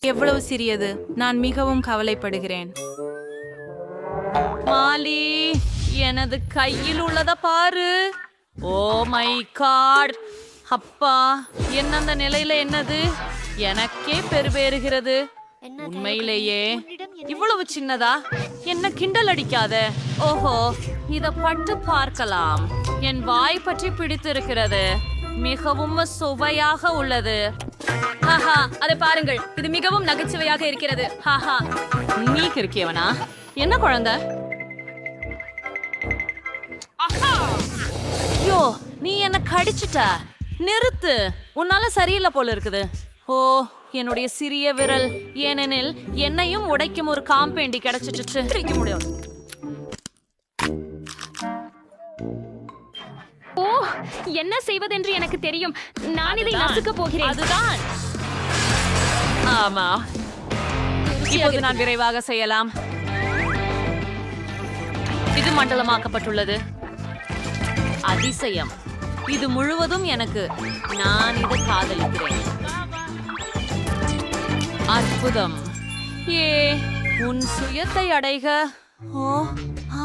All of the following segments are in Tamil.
எவ்வளவு சிறியது. நான் மிகவும் கவலைப்படுகிறேன். மாலி, எனது கையில் உள்ளத பாரு. Oh my God! அப்பா, என்ன அந்த நிலையில என்னது? எனக்கே பெருபேறுகிறது. உண்மையிலேயே இவ்வளவு சின்னதா? என்ன கிண்டல் அடிக்காத. ஓஹோ, இத பட்டு பார்க்கலாம். என் வாய் பற்றி பிடித்திருக்கிறது. மிகவும் சுவையாக உள்ளது. ஹாஹா, அதை பாருங்கள். இது மிகவும் நகைச்சுவையாக இருக்கிறது. ஹாஹா, நீ கிறுக்கியவனா? என்ன குழந்தை? ஐயோ, நீ என்ன கடிச்சிட்ட. நிறுத்து. உன்னால சரியில்லை போல இருக்குது. ஓ, என்னுடைய சிறிய விரல். ஏனெனில் என்னையும் உடைக்கும் ஒரு காம்பேண்டி கிடைச்சிட்டு பிரிக்க முடியும். ஓ, என்ன செய்வதென்று எனக்கு தெரியும். நான் இதை நசுக்க போகிறேன். அதுதான். ஆமா, இப்போது நான் விரைவாக செய்யலாம். இது மண்டலமாக்கப்பட்டுள்ளது. அதிசயம். இது முழுவதும் எனக்கு. நான் இதை காதலிக்கிறேன். அற்புதம். ஏ, உன் சுயத்தை அடைக. ஓ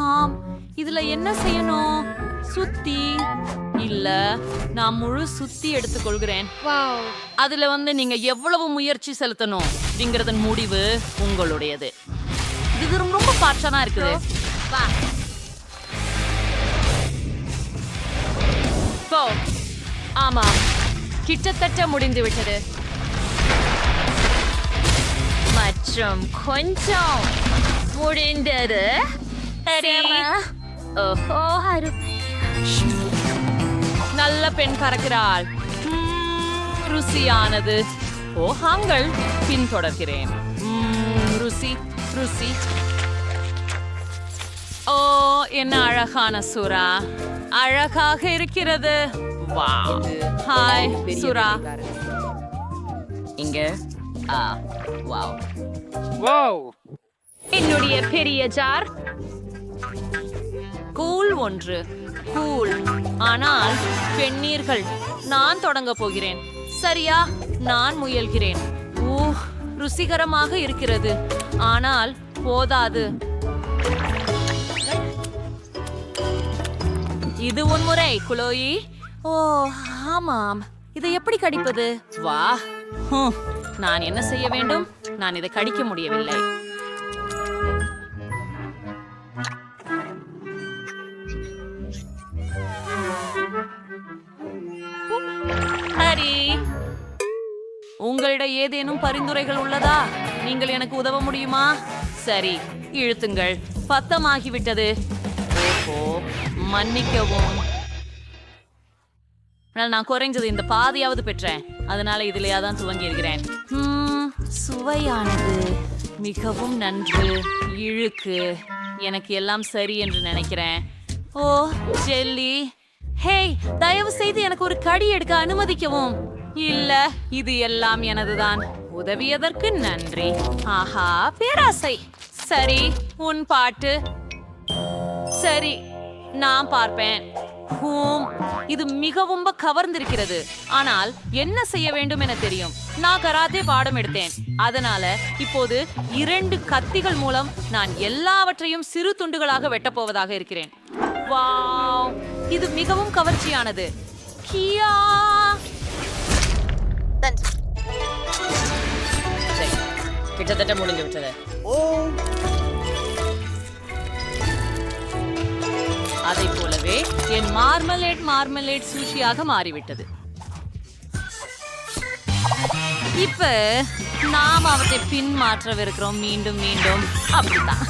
ஆம், இதுல என்ன செய்யணும்? சுத்தி இல்ல, நான் முழு சுத்தி எடுத்துக்கொள்கிறேன். அதுல நீங்க எவ்வளவு முயற்சி செலுத்தணும் அப்படிங்கறதன் முடிவு உங்களுடையது. இது ரொம்ப பாஷனா இருக்குது. ஆமா, கிட்டத்தட்ட முடிந்து விட்டது. மற்றும் கொஞ்சம் முடிந்தது. ஓஹோ, நல்ல பெண் பறக்கிறாள். ருசியானது. ஓ, ஹாங்கள் பின்தொடர்கிறேன். ருசி ருசி. ஓ, என்ன அழகான சுறா. அழகாக இருக்கிறது. வாவ். ஹாய் சுறா. இங்க வாவ். வாவ். என்னுடைய பெரிய ஜார். கூல் ஒன்று. கூல். ஆனால் பெண்ணீர்கள். நான் தொடங்க போகிறேன். சரியா? நான் முயல்கிறேன். ருசிகரமாக இருக்கிறது. ஆனால் போதாது. இது உன்முறை குளோயி. ஓ ஆமாம், இதை எப்படி கடிப்பது? வா. நான் என்ன செய்ய வேண்டும்? நான் இதை கடிக்க முடியவில்லை. ஹரி, உங்களிடம் ஏதேனும் பரிந்துரைகள் உள்ளதா? நீங்கள் எனக்கு உதவ முடியுமா? சரி, இழுத்துங்கள். பத்தமாகிவிட்டது. ஓஹோ, மன்னிக்கவும். நான் குறைஞ்சது இந்த பாதியாவது பெற்றேன். அதனால இதுலயா தான் துவங்கி இருக்கிறேன். சுவையானது. மிகவும் நன்று. இழுக்கு. எனக்கு எல்லாம் சரி என்று நினைக்கிறேன். ஓ ஜெல்லி. ஹேய், தயவு செய்து எனக்கு ஒரு கடி எடுக்க அனுமதிக்கவும். இல்ல, இது எல்லாம் எனதுதான். உதவியதற்கு நன்றி. ஆஹா, பேராசை. சரி, உன் பாட்டு. சரி, நான் பார்ப்பேன். இது மிகவும் கவர்ந்திருக்கிறது. ஆனால் என்ன செய்ய வேண்டும் என தெரியும். நான் கராத்தே பாடம் எடுத்தேன். அதனால இப்போது 2 கத்திகள் மூலம் நான் எல்லாவற்றையும் சிறு துண்டுகளாக வெட்டப்போவதாக இருக்கிறேன். வாவ், இது மிகவும் கவர்ச்சியானது. கியா. கிட்டத்தட்ட முடிஞ்சு விட்டது. அதை போலவே என் மார்மலேட் சூஷியாக மாறிவிட்டது. இப்ப நாம் அவற்றை பின் மாற்றவிருக்கிறோம். மீண்டும் மீண்டும் அப்படித்தான்.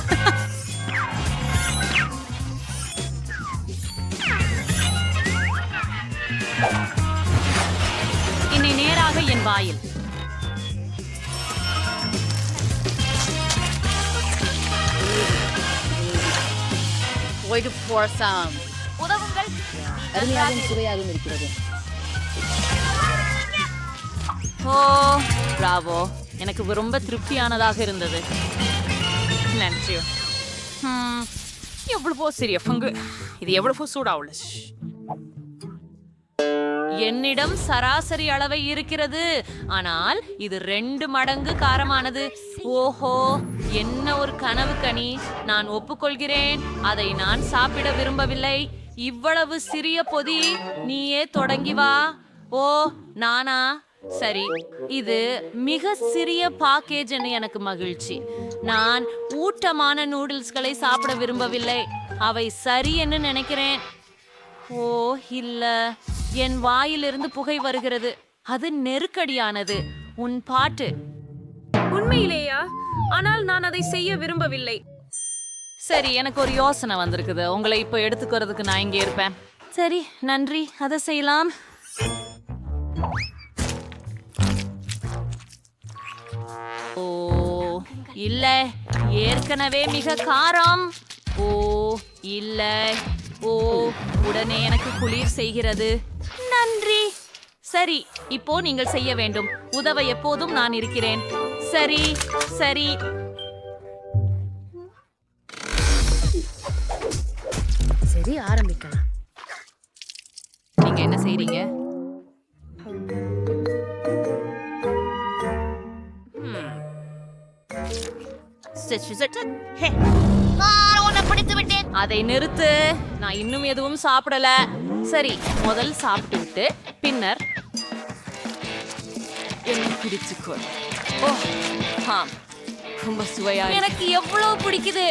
இனி நேராக என் வாயில். உதவுங்கள். அருமையாகவும் சுவையாகவும் இருக்கிறது. ஓ பிராவோ, எனக்கு ரொம்ப திருப்தியானதாக இருந்தது. நன்றி. எவ்வளவோ சரி பங்கு. இது எவ்வளவோ சூடா உள்ள. என்னிடம் சராசரி அளவை இருக்கிறது, ஆனால் இது 2 மடங்கு காரமானது. ஓஹோ, என்ன ஒரு கனவு கனி. நான் ஒப்புக்கொள்கிறேன், அதை நான் சாப்பிட விரும்பவில்லை. இவ்வளவு சிறிய பொதி, நீயே தொடங்கி வா. ஓ, நானா? சரி, இது மிக சிறிய பாக்கேஜ் என்று எனக்கு மகிழ்ச்சி. நான் ஊட்டமான நூடுல்ஸ்களை சாப்பிட விரும்பவில்லை, அவை சரி என்று நினைக்கிறேன். ஓ இல்ல, என் வாயிலிருந்து புகை வருகிறது. அது நெருக்கடியானது. உன் பாட்டு. உண்மையிலேயா? ஆனால் நான் அதை செய்ய விரும்பவில்லை. சரி, எனக்கு ஒரு யோசனை வந்திருக்குது. உங்களை இப்போ எடுத்துக்கிறதுக்கு நான் இங்கே இருப்பேன். சரி, நன்றி, அதை செய்யலாம். ஓ இல்ல, ஏற்கனவே மிக காரம். ஓ இல்ல, ஓ உடனே எனக்கு குளிர் செய்கிறது. நன்றி. சரி, இப்போ நீங்கள் செய்ய வேண்டும். உதவ எப்போதும் நான் இருக்கிறேன். சரி சரி. சரி, ஆரம்பிக்கலாம். நீங்க என்ன செய்றீங்க? அதை நிறுத்து. நான் இன்னும் எதுவும் சாப்பிடல. சரி, முதல் சாப்பிட்டு விட்டு பின்னர் என்னை பிடிச்சுக்கோ. ஓ ஆம், ரொம்ப சுவையா. எனக்கு எவ்வளவு பிடிக்குது.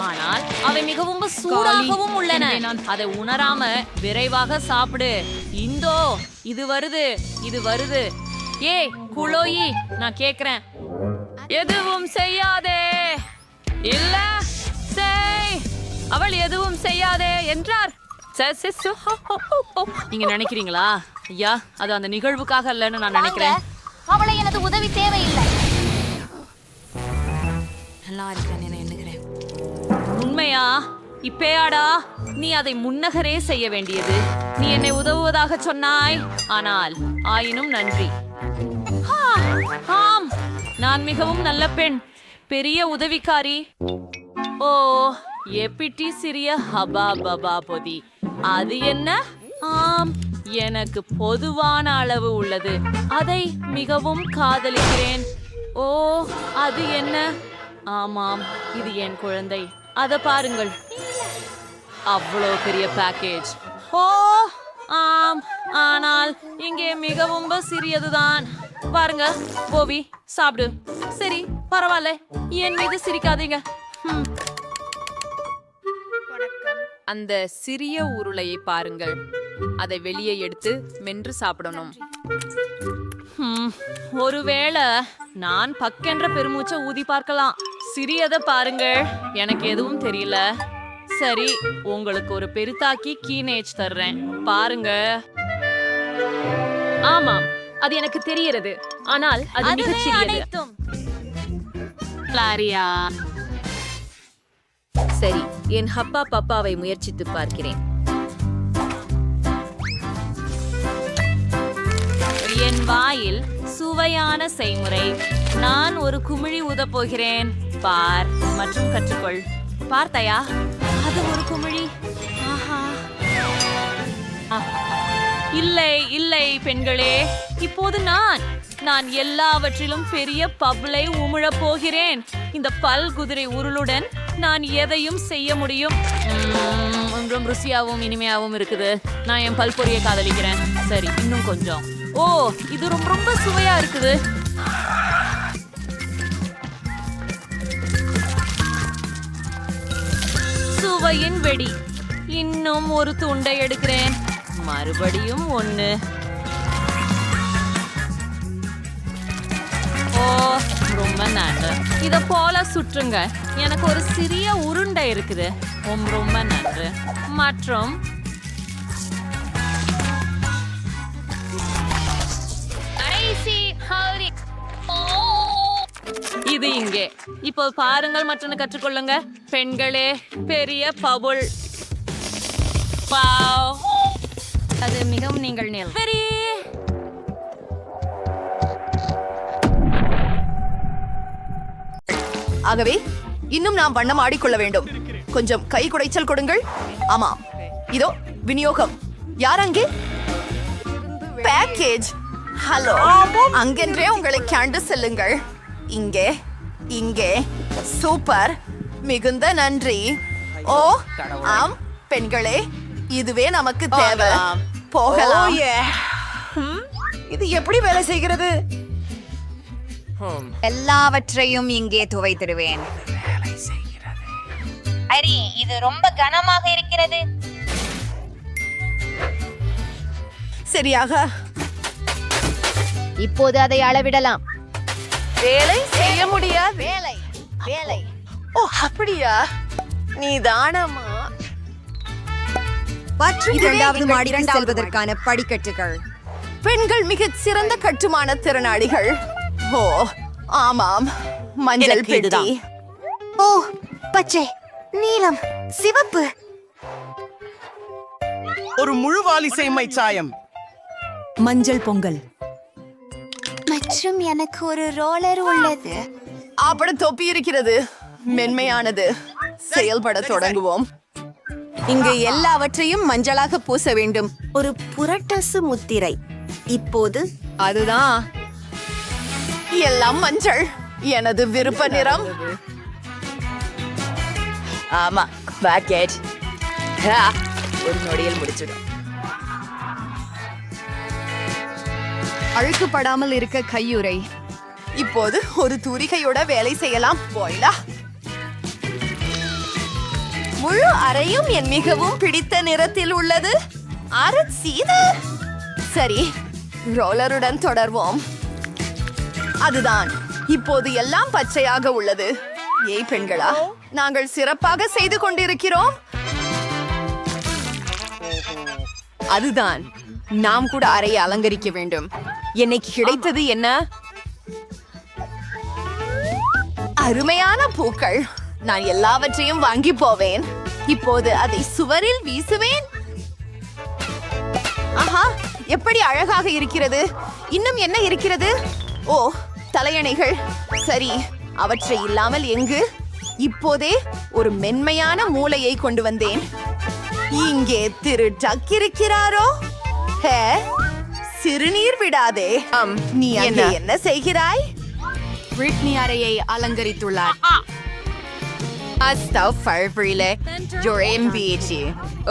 ஆனால் அவை மிகவும் சூடாகவும் உள்ளன. அதை உணராம விரைவாக சாப்பிடு. இந்தோ இது வருது, இது வருது. ஏ குளோயி, நான் கேக்குறேன், எதுவும் செய்யாதே. இல்ல செய். அவள் எதுவும் செய்யாதே என்றார். நீங்க நினைக்கிறீங்களா? ஐயா, அது அந்த நிகழ்வுக்காக இல்லைன்னு நான் நினைக்கிறேன். அவளை எனது உதவி தேவையில்லை. நல்லா இருக்கேன் என எண்ணுகிறேன். உண்மையா? இப்பேயாடா, நீ அதை முன்னகரே செய்ய வேண்டியது. நீ என்னை உதவுவதாக சொன்னாய், ஆனால் ஆயினும் நன்றி. ஆம், நான் மிகவும் நல்ல பெண், பெரிய உதவிக்காரி. ஓ எப்பிட்டி சிறிய ஹபா பபா பொதி. அது என்ன? ஆம், எனக்கு பொதுவான அளவு உள்ளது. அதை மிகவும் காதலிக்கிறேன். ஓ அது என்ன? ஆமாம், இது என் குழந்தை. அதை பாருங்கள், அவ்வளோ பெரிய பேக்கேஜ். ஓ ஆம், ஆனால் இங்கே மிகவும் சிறியதுதான். பாருங்க போவி, சாப்பிடு. சரி, பரவாயில்ல, என் மீது சிரிக்காதீங்க. அந்த சிறிய உருளையை பாருங்கள். அதை வெளியே எடுத்து மென்று சாப்பிடணும். ஒருவேளை நான் பக்கென்ற பெருமூச்சை ஊதி பார்க்கலாம். சிறியதை பாருங்கள், எனக்கு எதுவும் தெரியல. சரி, உங்களுக்கு ஒரு பெருத்தாக்கி கீனேஜ் தர்றேன், பாருங்க. ஆமாம், அது எனக்கு தெரிகிறது, ஆனால் அது மிகச் சிறியது. கிளாரியா, சரி, என் ஹப்பா பப்பாவை முயற்சித்து பார்க்கிறேன். என் வாயில் சுவையான செய்முறை. நான் ஒரு குமிழி ஊதப் போகிறேன். பார் மற்றும் கற்றுக்கொள். பார்த்தாயா? அது ஒரு குமிழி. ஆஹா. இல்லை இல்லை பெண்களே, இப்போது நான் எல்லாவற்றிலும் பெரிய பப்ளை உமிழப் போகிறேன். இந்த பல்குதிரை உருளுடன் நான் எதையும் செய்ய முடியும். ஒன்றும் ருசியாகவும் இனிமையாகவும் இருக்குது. நான் என் பல்பொரியை காதலிக்கிறேன். சரி, இன்னும் கொஞ்சம். ஓ, இது ரொம்ப ரொம்ப சுவையா இருக்குது. சுவையின் வெடி. இன்னும் ஒரு துண்டை எடுக்கிறேன். மறுபடியும் ஒண்ணு. ஓ ரொம்ப நன்று. இத போல சுற்றுங்க. எனக்கு ஒரு சிறிய உருண்டை இருக்குது. ரொம்ப நன்று. மற்றும் இது இங்கே. இப்போ பாருங்கள், மற்றொன்று கற்றுக்கொள்ளுங்க பெண்களே. பெரிய பபுள். அது மிகவும் நீங்கள் பெரிய. ஆகவே இன்னும் நாம் வண்ணம் ஆடிக்கொள்ள வேண்டும். கொஞ்சம் கை குடைச்சல் கொடுங்கள். ஆமாம், இதோ விநியோகம். யார் அங்கே? பேக்கேஜ். ஹலோ, அங்கென்றே உங்களை கேண்டு செல்லுங்கள். இங்கே இங்கே சூப்பர், மிகுந்த நன்றி. ஓ ஆம் பெண்களே, இதுவே நமக்கு தேவை. போகலாம். இது எப்படி வேலை செய்கிறது? எல்லாவற்றையும் இங்கே துவைத்திடுவேன். அரி, இது ரொம்ப கனமாக இருக்கிறது. சரியாக. இப்போது அதை அளவிடலாம். வேலை செய்ய முடியாது. வேலை வேலை ஓ அப்படியா? நீ தானமா? இரண்டாவது மாடிக்கு செல்வதற்கான படிக்கட்டுகள். பெண்கள் மிகச் சிறந்த கட்டுமான திறனாளிகள். ஓ ஆமாம், மஞ்சள் பெட்டி. ஓ, பச்சை, நீலம், சிவப்பு. ஒரு முழு வாலிசை சாயம். மஞ்சள் பொங்கல். மற்றும் எனக்கு ஒரு ரோலர் உள்ளது. ஆப்பட தொப்பி இருக்கிறது. மென்மையானது. செயல்பட தொடங்குவோம். இங்கு எல்லாவற்றையும் மஞ்சளாக பூச வேண்டும். ஒரு புரட்டசு முத்திரை. இப்போது அதுதான், எல்லாம் மஞ்சள். எனது விருப்ப நிறம். ஆமா, பாக்கெட். ஒரு நொடியில் முடிச்சிடும். அழுக்குப்படாமல் இருக்க கையுறை. இப்போது ஒரு தூரிகையோட வேலை செய்யலாம். போயிலா. முழு அறையும் என் மிகவும் பிடித்த நிறத்தில் உள்ளது. அரசீது. சரி, ரோலருடன் தொடர்வோம். அதுதான், இப்போது எல்லாம் பச்சையாக உள்ளது. ஏய் பெண்களா, நாங்கள் சிறப்பாக செய்து கொண்டிருக்கிறோம். அதுதான், நாம் கூட அறையை அலங்கரிக்க வேண்டும். என்னைக்கு கிடைத்தது என்ன? அருமையான பூக்கள். நான் எல்லாவற்றையும் வாங்கி போவேன். இப்போது அதை சுவரில் வீசுவேன். ஆஹா, எப்படி அழகாக இருக்கிறது. இன்னும் என்ன இருக்கிறது? ஓ, தலையணைகள். சரி, அவற்றை இல்லாமல் எங்கு? இப்போதே ஒரு மென்மையான மூளையை கொண்டு வந்தேன். இங்கே திரு டக் இருக்கிறாரோ? ஹே, சிறுநீர் விடாதே. நீ அங்கே என்ன செய்கிறாய்? பிரிட்னி அறையை அலங்கரித்துள்ளார்.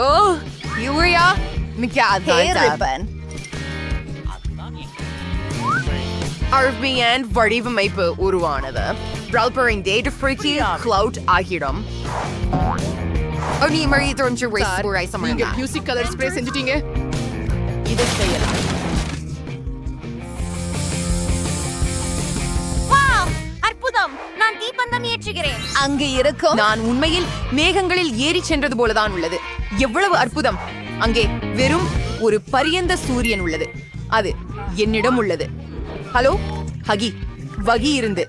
ஓ, யூரியா Hey, Ribbon. அர்பியன் வடிவமைப்பு உருவானது. ரல்பரிங் டேட் ஃப்ரீக்கி கிளவுட் ஆகிடும். நீ மழை தோன்று நீங்க மியூசிக் கலர் ஸ்ப்ரே செஞ்சுட்டீங்க. இதை செய்யலாம். அற்புதம், நான் தீப்பந்தம் ஏற்றுகிறேன். அங்கு இருக்கும் நான் உண்மையில் மேகங்களில் ஏறி சென்றது போலதான் உள்ளது. எவ்வளவு அற்புதம்! அங்கே வெறும் ஒரு பரியந்த சூரியன் உள்ளது. அது என்னிடம் உள்ளது. ஹலோ ஹகி, வகி இருந்து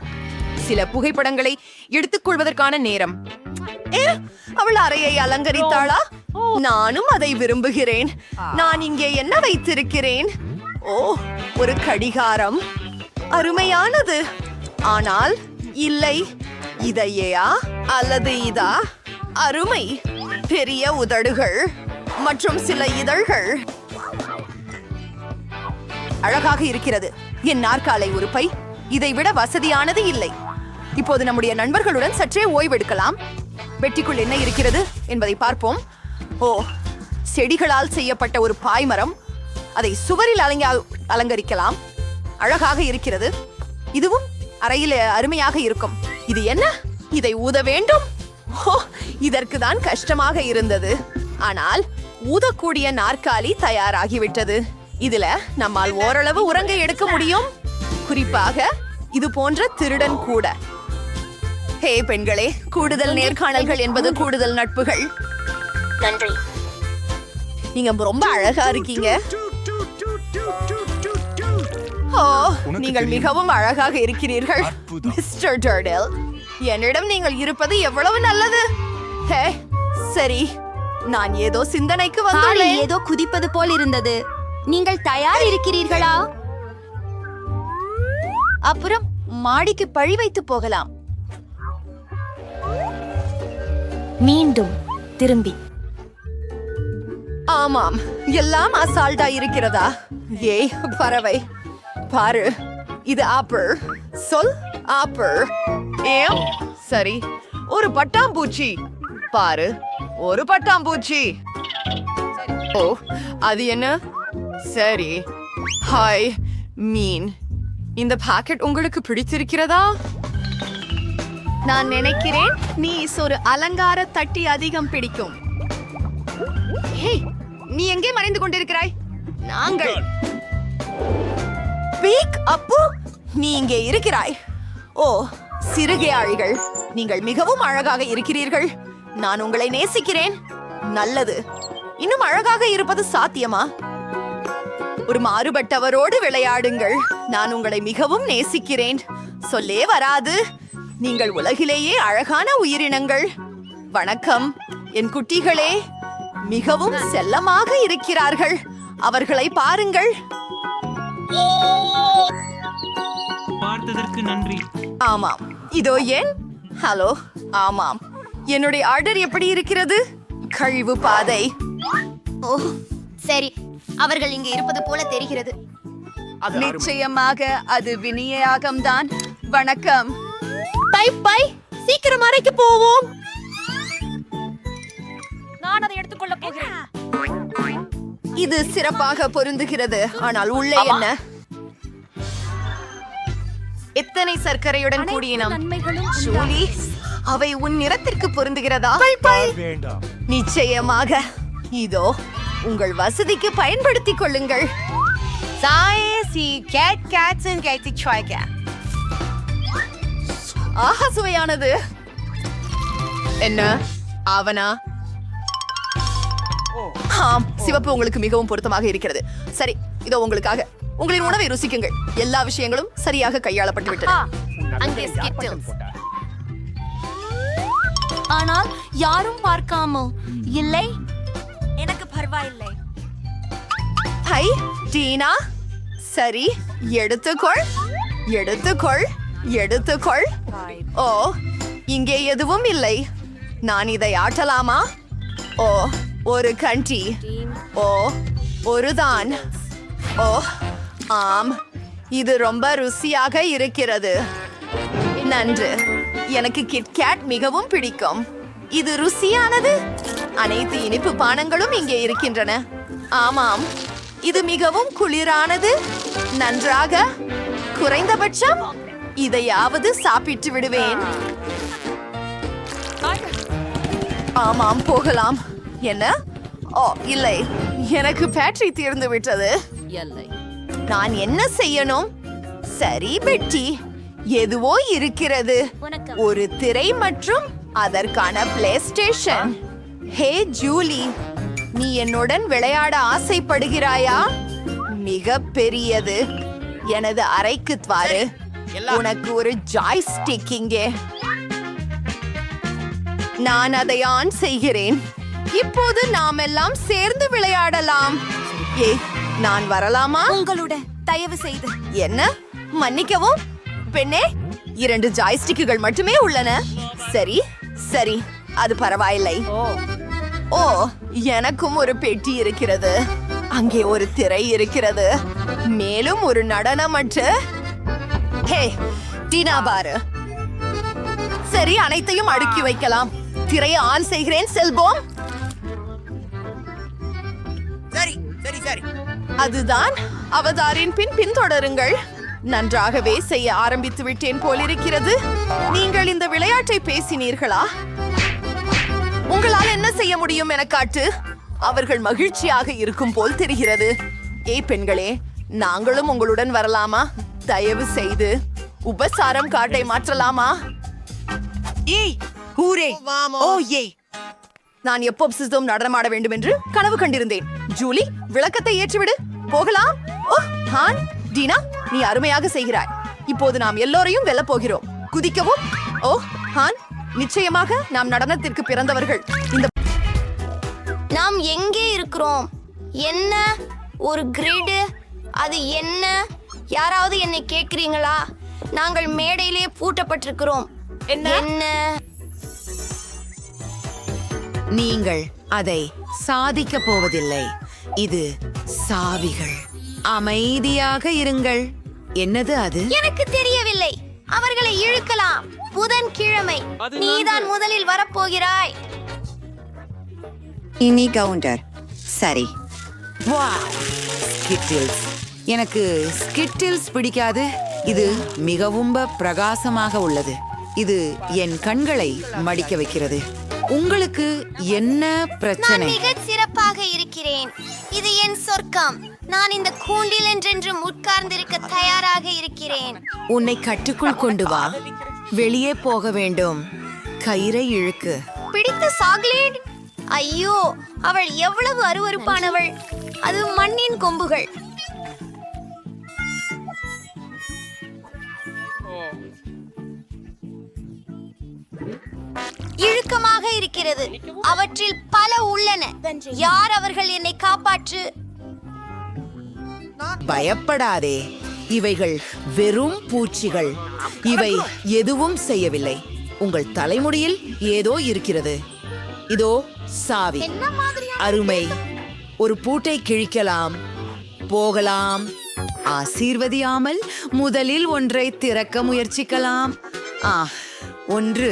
சில புகைப்படங்களை எடுத்துக்கொள்வதற்கான நேரம். அவள் அறையை அலங்கரித்தாளா? நானும் அதை விரும்புகிறேன். நான் இங்கே என்ன வைத்திருக்கிறேன்? ஓ, ஒரு கடிகாரம். அருமையானது. ஆனால் இல்லை, இதையா அல்லது இதா? அருமை. பெரிய உதடுகள் மற்றும் சில இதழ்கள். அழகாக இருக்கிறது. என் நாற்காலை உறுப்பை இதை விட வசதியானது இல்லை. இப்போது நம்முடைய நண்பர்களுடன் சற்றே ஓய்வெடுக்கலாம். பெட்டிக்குள் என்ன இருக்கிறது என்பதை பார்ப்போம். ஓ, செடிகளால் செய்யப்பட்ட ஒரு பாய்மரம். அதை சுவரில் அலங்கரிக்கலாம். அழகாக இருக்கிறது. இதுவும் அறையில் அருமையாக இருக்கும். இது என்ன? இதை ஊத வேண்டும். ஓ, இதற்கு தான் கஷ்டமாக இருந்தது. ஆனால் ஊதக்கூடிய நாற்காலி தயாராகிவிட்டது. இதுல நம்மால் ஓரளவு உறங்க எடுக்க முடியும். குறிப்பாக இது போன்ற திருடன் கூட. ஹே பெண்களே, கூடுதல் நேர்காணல்கள் என்பது கூடுதல் நட்புகள். நன்றி. நீங்க ரொம்ப அழகா இருக்கீங்க. ஓ, நீங்கள் மிகவும் அழகாக இருக்கிறீர்கள் மிஸ்டர் டர்டில். என்னிடம் நீங்கள் இருப்பது எவ்வளவு நல்லது. ஹே, சரி, நான் ஏதோ சிந்தனைக்கு வந்துள்ளேன். ஏதோ குதிப்பது போல் இருந்தது. நீங்கள் தயார் இருக்கிறீர்களா? அப்புறம் மாடிக்கு பழி வைத்து போகலாம். மீண்டும் திரும்பி. ஆமாம், எல்லாம் அசால்ட்டா இருக்கிறதா? ஏய் பறவை, பாரு, இது ஆப்பிள். சொல் ஆப்பிள். ஏம் சரி, ஒரு பட்டாம்பூச்சி. பாரு, ஒரு பட்டாம்பூச்சி. ஓ, அது என்ன? சரி. ஹாய் மீன், இந்த பாக்கெட் உங்களுக்கு பிடித்திருக்கிறதா? நான் நினைக்கிறேன் நீ ஒரு அலங்கார தட்டி அதிகம் பிடிக்கும். ஹே, நீ எங்கே மறைந்து கொண்டிருக்கிறாய்? நாங்கள் பீக் அப்பு, நீ இங்கே இருக்கிறாய். ஓ சிறுகையாழிகள், நீங்கள் மிகவும் அழகாக இருக்கிறீர்கள். நான் உங்களை நேசிக்கிறேன். நல்லது. இன்னும் அழகாக இருப்பது சாத்தியமா? ஒரு மாறுபட்டவரோடு விளையாடுங்கள். நான் உங்களை மிகவும் நேசிக்கிறேன். சொல்லே வராது. நீங்கள் உலகிலேயே அழகான உயிரினங்கள். வணக்கம் என் குட்டிகளே, மிகவும் செல்லமாக இருக்கிறார்கள். அவர்களை பாருங்கள். பார்த்ததற்கு நன்றி. ஆமாம், இதோ ஏன். ஹலோ. ஆமாம், என்னுடைய ஆர்டர் எப்படி இருக்கிறது? கழிவு பாதை. ஓ சரி, அவர்கள் இங்கே இருப்பது போல தெரிகிறது. நிச்சயமாக அது விநியோகம்தான். வணக்கம். பை பை, சீக்கிரம் அறைக்கு போவோம். நான் அதை எடுத்துக்கொள்ள போகிறேன். இது சிறப்பாக பொருந்துகிறது. ஆனால் உள்ளே என்ன? எத்தனை சர்க்கரையுடன் கூடிய இனம். ஜூலி, அவை உன் நிறத்திற்கு பொருந்துகிறதா? நிச்சயமாக. இதோ உங்கள் வசதிக்கு பயன்படுத்திக் கொள்ளுங்கள். ஆஹா, சுவையானது. என்ன அவனா? ஆம், சிவப்பு உங்களுக்கு மிகவும் பொருத்தமாக இருக்கிறது. சரி, இதோ உங்களுக்காக. உங்களின் உணவை ருசிக்குங்கள். எல்லா விஷயங்களும் சரியாக கையாளப்பட்டு விட்டது. அங்கே ஸ்கிட்டில்ஸ். ஆனால் யாரும் பார்க்காமோ இல்லை. எனக்கு பரவாயில்லை. ஹை டீனா, சரி, எடுத்துக்கொள், எடுத்துக்கொள், எடுத்துக்கொள். ஓ, இங்கே எதுவும் இல்லை. நான் இதை ஆட்டலாமா? ஓ, ஒரு கண்டி. ஓ, ஒருதான். ஓ ஆம், இது ரொம்ப ருசியாக இருக்கிறது. நன்று. எனக்கு கிட்கேட் மிகவும் பிடிக்கும். இது ருசியானது. அனைத்து இனிப்பு பானங்களும் இங்கே இருக்கின்றன. ஆமாம், இது மிகவும் குளிரானது. நன்றாக. குறைந்தபட்சம் இதையாவது சாப்பிட்டு விடுவேன். ஆமாம், போகலாம். என்ன? ஓ இல்லை, எனக்கு பேட்டரி தீர்ந்து விட்டது. இல்லை. நான் என்ன செய்யணும்? சரி பெட்டி, எதுவோ இருக்கிறது. ஒரு திரை மற்றும் அதற்கான பிளே ஸ்டேஷன். ஹே ஜூலி, நீ என்னுடன் விளையாட ஆசைப்படுகிறாயா? மிக பெரியது. எனது அறைக்கு வாரு. உனக்கு ஒரு ஜாய்ஸ்டிக் இங்கே. நான் அதை ஆன் செய்கிறேன். இப்போது நாம் எல்லாம் சேர்ந்து விளையாடலாம். ஏ, நான் வரலாமா? உங்களோட தயவு செய்து. என்ன? மன்னிக்கவும் பெண்ணே, 2 ஜாய்ஸ்டிக்குகள் மட்டுமே உள்ளன. சரி சரி, அது பரவாயில்லை. ஓ, எனக்கும் ஒரு பெட்டி இருக்கிறது. அங்கே ஒரு திரை இருக்கிறது. மேலும் ஒரு நடனமற்ற. ஹே டீனா, பாரு. சரி, அனைத்தையும் அடுக்கி வைக்கலாம். திரையை ஆன் செய்கிறேன். செல்போம். அதுதான். அவதாரின் பின்தொடருங்கள். நன்றாகவே செய்ய ஆரம்பித்து விட்டேன் போலிருக்கிறது. நீங்கள் இந்த விளையாட்டை பேசினீர்களா? உங்களால் என்ன செய்ய முடியும் என காட்டு. அவர்கள் மகிழ்ச்சியாக இருக்கும் போல் தெரிகிறது. ஏய் பெண்களே, நாங்களும் உங்களுடன் வரலாமா? தயவு செய்து உபசாரம் காட்டை மாற்றலாமா? ஏய் ஹூரே, ஓ ஏய், நான் எப்போ சிஸ்டம் நடனமாட வேண்டும் என்று கனவு கண்டிருந்தேன். ஜூலி, விளக்கத்தை ஏற்றிவிடு. போகலாம். ஓ ஹான், டீனா, நீ அருமையாக செய்கிறாய். இப்போது நாம் எல்லோரையும் வெல்ல போகிறோம். குதிக்கவும். ஓ ஹான், நிச்சயமாக நாம் நடனத்திற்கு பிறந்தவர்கள். இந்த நாம் எங்கே இருக்கிறோம்? என்ன ஒரு கிரிட்? அது என்ன? யாராவது என்னை கேட்கிறீங்களா? நாங்கள் மேடையிலே பூட்டப்பட்டிருக்கிறோம். என்ன? நீங்கள் அதை சாதிக்க போவதில்லை. இது சாவிகள். அமைதியாக இருங்கள். என்னது அது? எனக்கு தெரியவில்லை. அவர்களை இழுக்கலாம். புதன்கிழமை நீதான் முதலில் வரப்போகிறாய். இனி கவுண்டர். சரி. ஸ்கிட்டில்ஸ். எனக்கு ஸ்கிட்டில்ஸ் பிடிக்காது. இது மிகவும் பிரகாசமாக உள்ளது. இது என் கண்களை மடிக்க வைக்கிறது. உங்களுக்கு என்ன நான் பிரச்சனை? மிகச் சிறப்பாக இருக்கிறேன். இது என் சொர்க்கம். நான் இந்த கூண்டில் என்றென்றும் உட்கார்ந்திருக்க தயாராக இருக்கிறேன். உன்னை கட்டுக்குள் கொண்டு வா. வெளியே போக வேண்டும். கயிறை இழுக்கு. பிடித்த சாக்லேட். ஐயோ, அவள் எவ்வளவு அருவருப்பானவள். அது மண்ணின் கொம்புகள். இழுக்கமாக இருக்கிறது. அவற்றில் பல உள்ளன. யார் அவர்கள்? என்னை காப்பாற்று. பயப்படாதே. இவைகள் வெறும் பூச்சிகள். இவை எதுவும் செய்யவில்லை. உங்கள் தலைமுடியில் ஏதோ இருக்கிறது. இதோ சாவி. அருமை. ஒரு பூட்டை கிழிக்கலாம். போகலாம். ஆசீர்வதியாமல் முதலில் ஒன்றை திறக்க முயற்சிக்கலாம். ஒன்று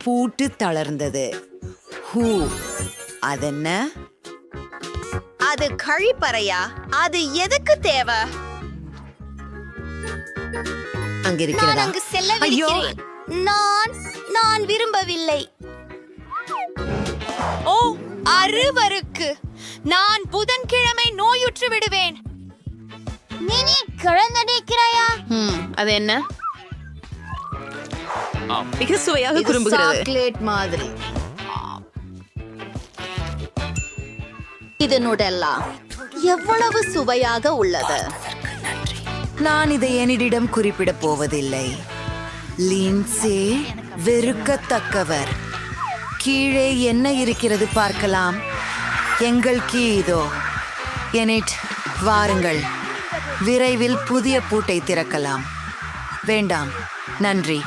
பூட்டு தளர்ந்தது. அதென்ன? அது கழிப்பறையா? அது எதுக்கு தேவை? நான் அங்கு செல்லவிருக்கிறேன். நான் விரும்பவில்லை. ஓ, அருவருக்கு. நான் புதன்கிழமை நோயுற்று விடுவேன். நீ கிழந்து நிற்கிறாயா? அது என்ன? மிக சுவையாக குறும்புகிறது. சாக்லேட் மாதிரி. இது நுடெல்லா எவ்வளவு சுவையாக உள்ளது. நான் இதை என்னிடம் குறிப்பிடப் போவதில்லை. லின்சே வெறுக்கத்தக்கவர். கீழே என்ன இருக்கிறது பார்க்கலாம். எங்கள் கீ இதோ. எனிட், வாருங்கள். விரைவில் புதிய பூட்டை திறக்கலாம். வேண்டாம், நன்றி.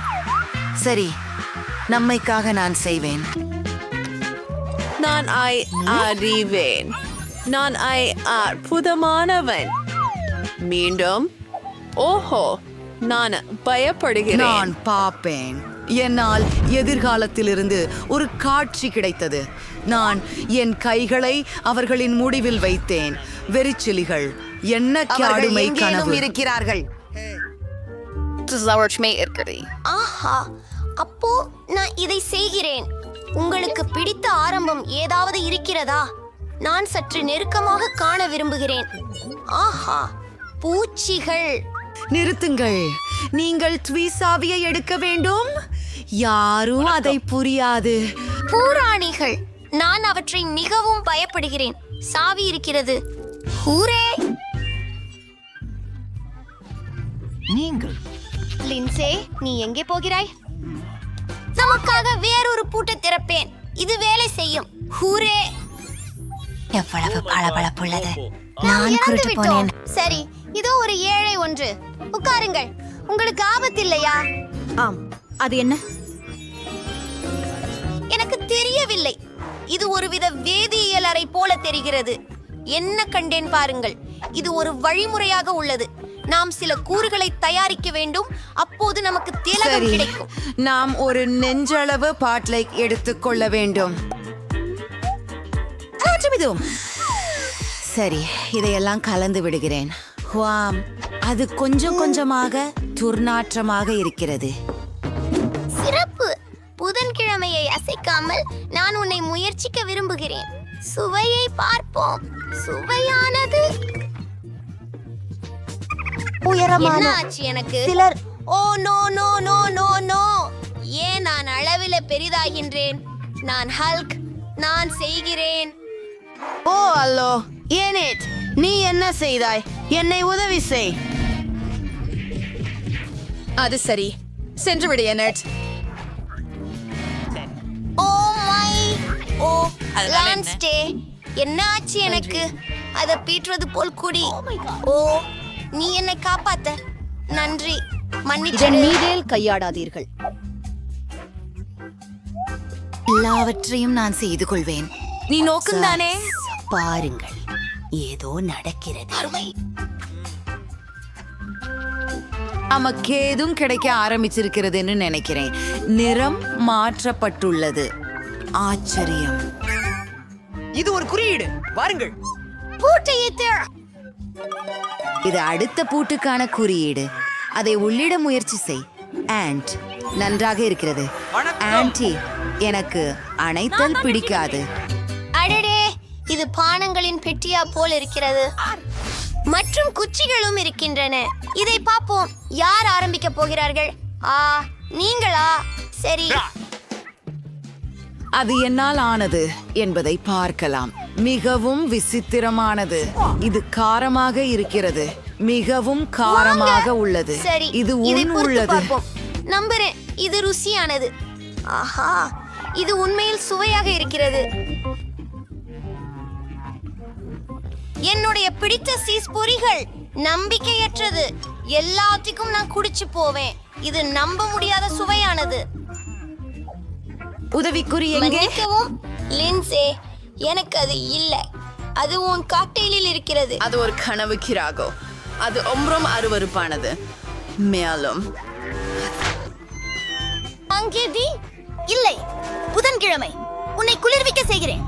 சரி, நம்மைக்காக நான் செய்வேன். நான் அறிவேன். நான் அற்புதமானவன். மீண்டும். ஓஹோ, நான் பயப்படுகிறேன். நான் பாப்பேன். என்னால் எதிர்காலத்திலிருந்து ஒரு காட்சி கிடைத்தது. நான் என் கைகளை அவர்களின் முடிவில் வைத்தேன். வெறிச்சிலிகள். என்ன காடுமை கனவு இருக்கிறார்கள். ஆஹா, அப்போ நான் இதை செய்கிறேன். உங்களுக்கு பிடித்த ஆரம்பம் ஏதாவது இருக்கிறதா? நான் சற்று நெருக்கமாக காண விரும்புகிறேன். ஆஹா, பூச்சிகள். நிறுத்துங்கள். நீங்கள் ட்வீசாவியை எடுக்க வேண்டும். யாரும் அதை புரியாது. பூராணிகள். நான் அவற்றை மிகவும் பயப்படுகிறேன். சாவி இருக்கிறது. ஹூரே! லின்சே, நீ எங்கே போகிறாய்? நமக்காக வேறொரு பூட்டை திறப்பேன். இது வேலை செய்யும். ஹூரே! எவ்வளவு பளபளப்புள்ளது. நான் குருட்டு போனேன். சரி, இதோ ஒரு ஏழை ஒன்று. உட்காருங்கள். உங்களுக்கு ஆபத்தில்லையா? ஆம். அது என்ன? எனக்கு தெரியவில்லை. இது ஒருவித வேதியியல் அறை போல தெரிகிறது. என்ன கண்டேன் பாருங்கள். இது ஒரு வழிமுறையாக உள்ளது. நாம் சில கூறுகளை தயாரிக்க வேண்டும். அப்போது நமக்கு திலகம் சரி, கிடைக்கும். நாம் ஒரு நெஞ்சளவு பாட்லை எடுத்துக்கொள்ள வேண்டும். சரி, இதையெல்லாம் கலந்து விடுகிறேன். வாம், அது கொஞ்சம் கொஞ்சமாக துர்நாற்றமாக இருக்கிறது. சிறப்பு. புதன்கிழமையை அசைக்காமல் நான் உன்னை முயற்சிக்க விரும்புகிறேன். சுவையை பார்ப்போம். சுவையானது. என்ன ஆச்சு எனக்கு? சிலர் oh no no no no no. ஏன் நான் அளவில பெரிதாகின்றேன்? நான் ஹல்க். நான் செய்கிறேன். ஓ அல்லோ, ஏனேட், நீ என்ன செய்தாய்? என்னை உதவி செய். அது சரி, சென்று விடு எனட். Oh my. ஓ லான்ஸ்டே, என்ன ஆச்சு எனக்கு? அதை பீற்றுவது போல் குடி. ஓ, நீ என்னை காப்பாத்த நன்றி. மன்னிச்சிடு. நீரேல் கையாடாதீர்கள். எல்லாவற்றையும் நான் செய்து கொள்வேன். நீ நோக்கும் தானே? பாருங்கள், ஏதோ நடக்கிறது. நமக்கு ஏதும் கிடைக்க ஆரம்பிச்சிருக்கிறதுன்னு நினைக்கிறேன். நிறம் மாற்றப்பட்டுள்ளது. ஆச்சரியம். இது ஒரு குறியீடு. வாருங்கள். பூட்டையை தேட. இது அடுத்த பூட்டுக்கான குறியீடு. அதை உள்ளிட முயற்சி செய். ஆண்ட் நன்றாக இருக்கிறது. ஆன்டி, எனக்கு அணைத்தல் பிடிக்காது. அடடே, இது பானங்களின் பெட்டியா போல் இருக்கிறது. மற்றும் குச்சிகளும் இருக்கின்றன. இதை பார்ப்போம். யார் ஆரம்பிக்க போகிறார்கள்? நீங்களா? சரி. அது என்னால் ஆனது என்பதை பார்க்கலாம். மிகவும் விசித்திரமானது. இது காரமாக இருக்கிறது. மிகவும் காரமாக உள்ளது. சரி, இது இதை பொறுத்து உள்ளது. பார்ப்போம். நம்புறேன், இது ருசியானது. ஆஹா, இது உண்மையில் சுவையாக இருக்கிறது. என்னுடைய பிடித்த சீஸ் பொரிகள் நம்பிக்கையற்றது. எல்லாத்துக்கும் நான் குடிச்சு போவேன். இது நம்ப முடியாத சுவையானது. உதவிக்குறி எங்கே? மன்னிக்கவும் லின்சே, எனக்கு அது இல்லை. அது உன் காக்டெயிலில் இருக்கிறது. அது ஒரு கனவு கிராகோ. அது ரொம்ப அருவருப்பானது. மேலும் அங்கே தி இல்லை. புதன்கிழமை உன்னை குளிர்விக்க செய்கிறேன்.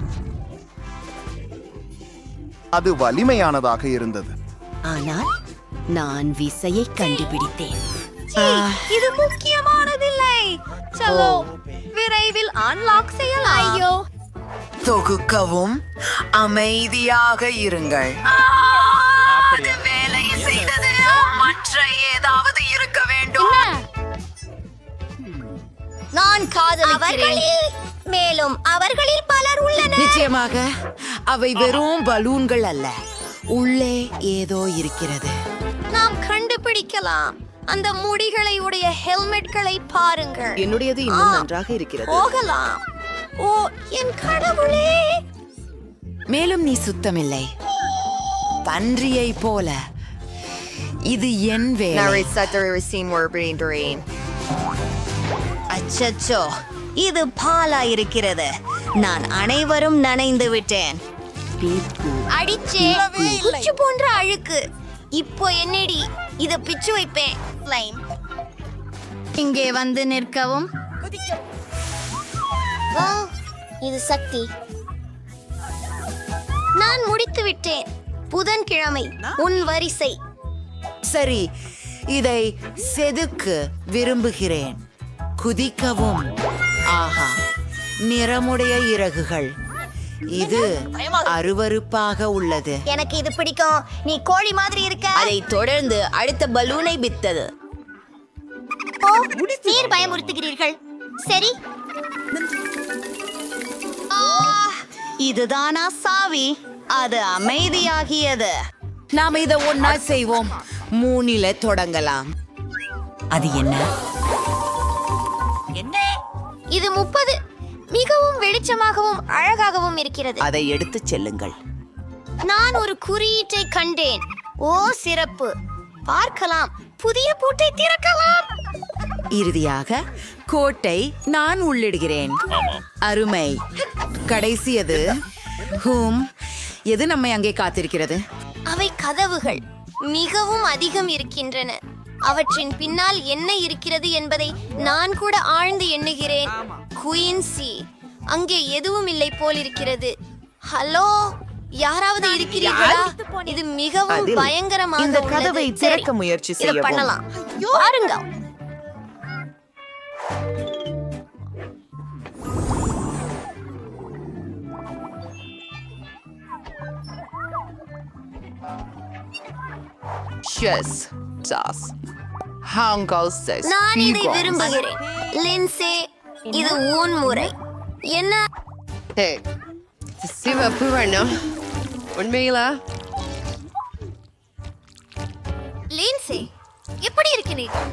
அது வலிமையானதாக இருந்தது. ஆனால் நான் விசையை கண்டுபிடித்தேன். இது முக்கியமானதில்லை. சலோ, விரைவில் அன்லாக் செய்யலாம். ஐயோ, தொகுக்கவும் அமைதியாக இருங்கள். அது வேலை செய்தது. மற்ற ஏதாவது இருக்க வேண்டும். நான் காதலிக்கிறேன். மேலும் அவர்களில் பலர் உள்ளனர். நிச்சயமாக அவை வெறும் பலூன்கள் அல்ல. உள்ளே ஏதோ இருக்கிறது. நாம் கண்டுபிடிக்கலாம். அந்த முடிகளை உடைய ஹெல்மெட்களை பாருங்கள். என்னுடையது இன்னும் நன்றாக இருக்கிறது. போகலாம். ஓ என் கடவுளே! மேலும் நீ சுத்தமில்லை. பன்றியை போல. இது என் வேலை. அச்சச்சோ, இது பாலா இருக்கிறது. நான் அனைவரும் நனைந்து விட்டேன். அடிச்சே, குச்சி போன்ற அழுக்கு. இப்போ என்னடி, இத பிச்சு வைப்பேன். இங்கே வந்து நிற்கவும். வா, இது சக்தி. நான் முடித்து விட்டேன். புதன்கிழமை உன் வரிசை. சரி, இதை செதுக்க விரும்புகிறேன். குதிக்கவும். ஆஹா, நிறமுடைய இறகுகள். இது அருவருப்பாக உள்ளது. எனக்கு இது பிடிக்கும். நீ கோழி மாதிரி இருக்க. அதை தொடர்ந்து அடுத்த பலூனை வித்தது. ஓ, நீர் பயமுறுத்துகிறீர்கள். சரி, இதுதானா சாவி? அது அமைதியாகியது. நாம் இதை ஒன்னா செய்வோம். 3ல தொடங்கலாம். அது என்ன? இது 30. மிகவும் வெளிச்சமாகவும் அழகாகவும் இருக்கிறது. அதை எடுத்துச் செல்லுங்கள். நான் ஒரு குறியீட்டை கண்டேன். ஓ சிறப்பு. பார்க்கலாம். புதிய பூட்டை திறக்கலாம். இறுதியாக கோட்டை நான் உள்ளிடுகிறேன். அருமை. கடைசியது. எது நம்மை அங்கே காத்திருக்கிறது? அவை கதவுகள் மிகவும் அதிகம் இருக்கின்றன. அவற்றின் பின்னால் என்ன இருக்கிறது என்பதை நான் கூட ஆழ்ந்து எண்ணுகிறேன். குயின்சி, அங்கே எதுவும் இல்லை போல் இருக்கிறது. ஹலோ, யாராவது இருக்கிறீர்களா? இது மிகவும் பயங்கரமாக இந்த உள்ளது. கதவை சரி, திறக்க முயற்சி இதை செய்யவும். பண்ணலாம். பாருங்க. நான் இதை விரும்புகிறேன். லின்சே, இது உன் முறை. என்ன? சிவப்பு வண்ணம். உண்மையிலா? லின்சே, எப்படி இருக்கிறீர்கள்?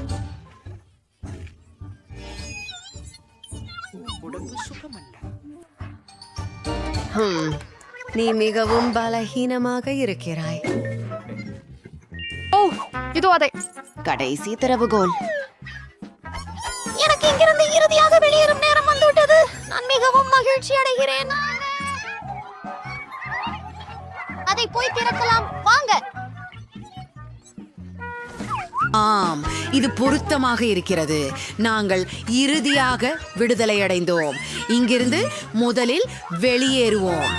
நீ மிகவும் பலஹீனமாக இருக்கிறாய். இதோ அதை. கடைசி திறவுகோல். எனக்கு இங்கிருந்து இறுதியாக வெளியேறும் நேரம் வந்துவிட்டது. நான் மிகவும் மகிழ்ச்சி அடைகிறேன். ஆம், இது பொருத்தமாக இருக்கிறது. நாங்கள் இறுதியாக விடுதலை அடைந்தோம். இங்கிருந்து முதலில் வெளியேறுவோம்.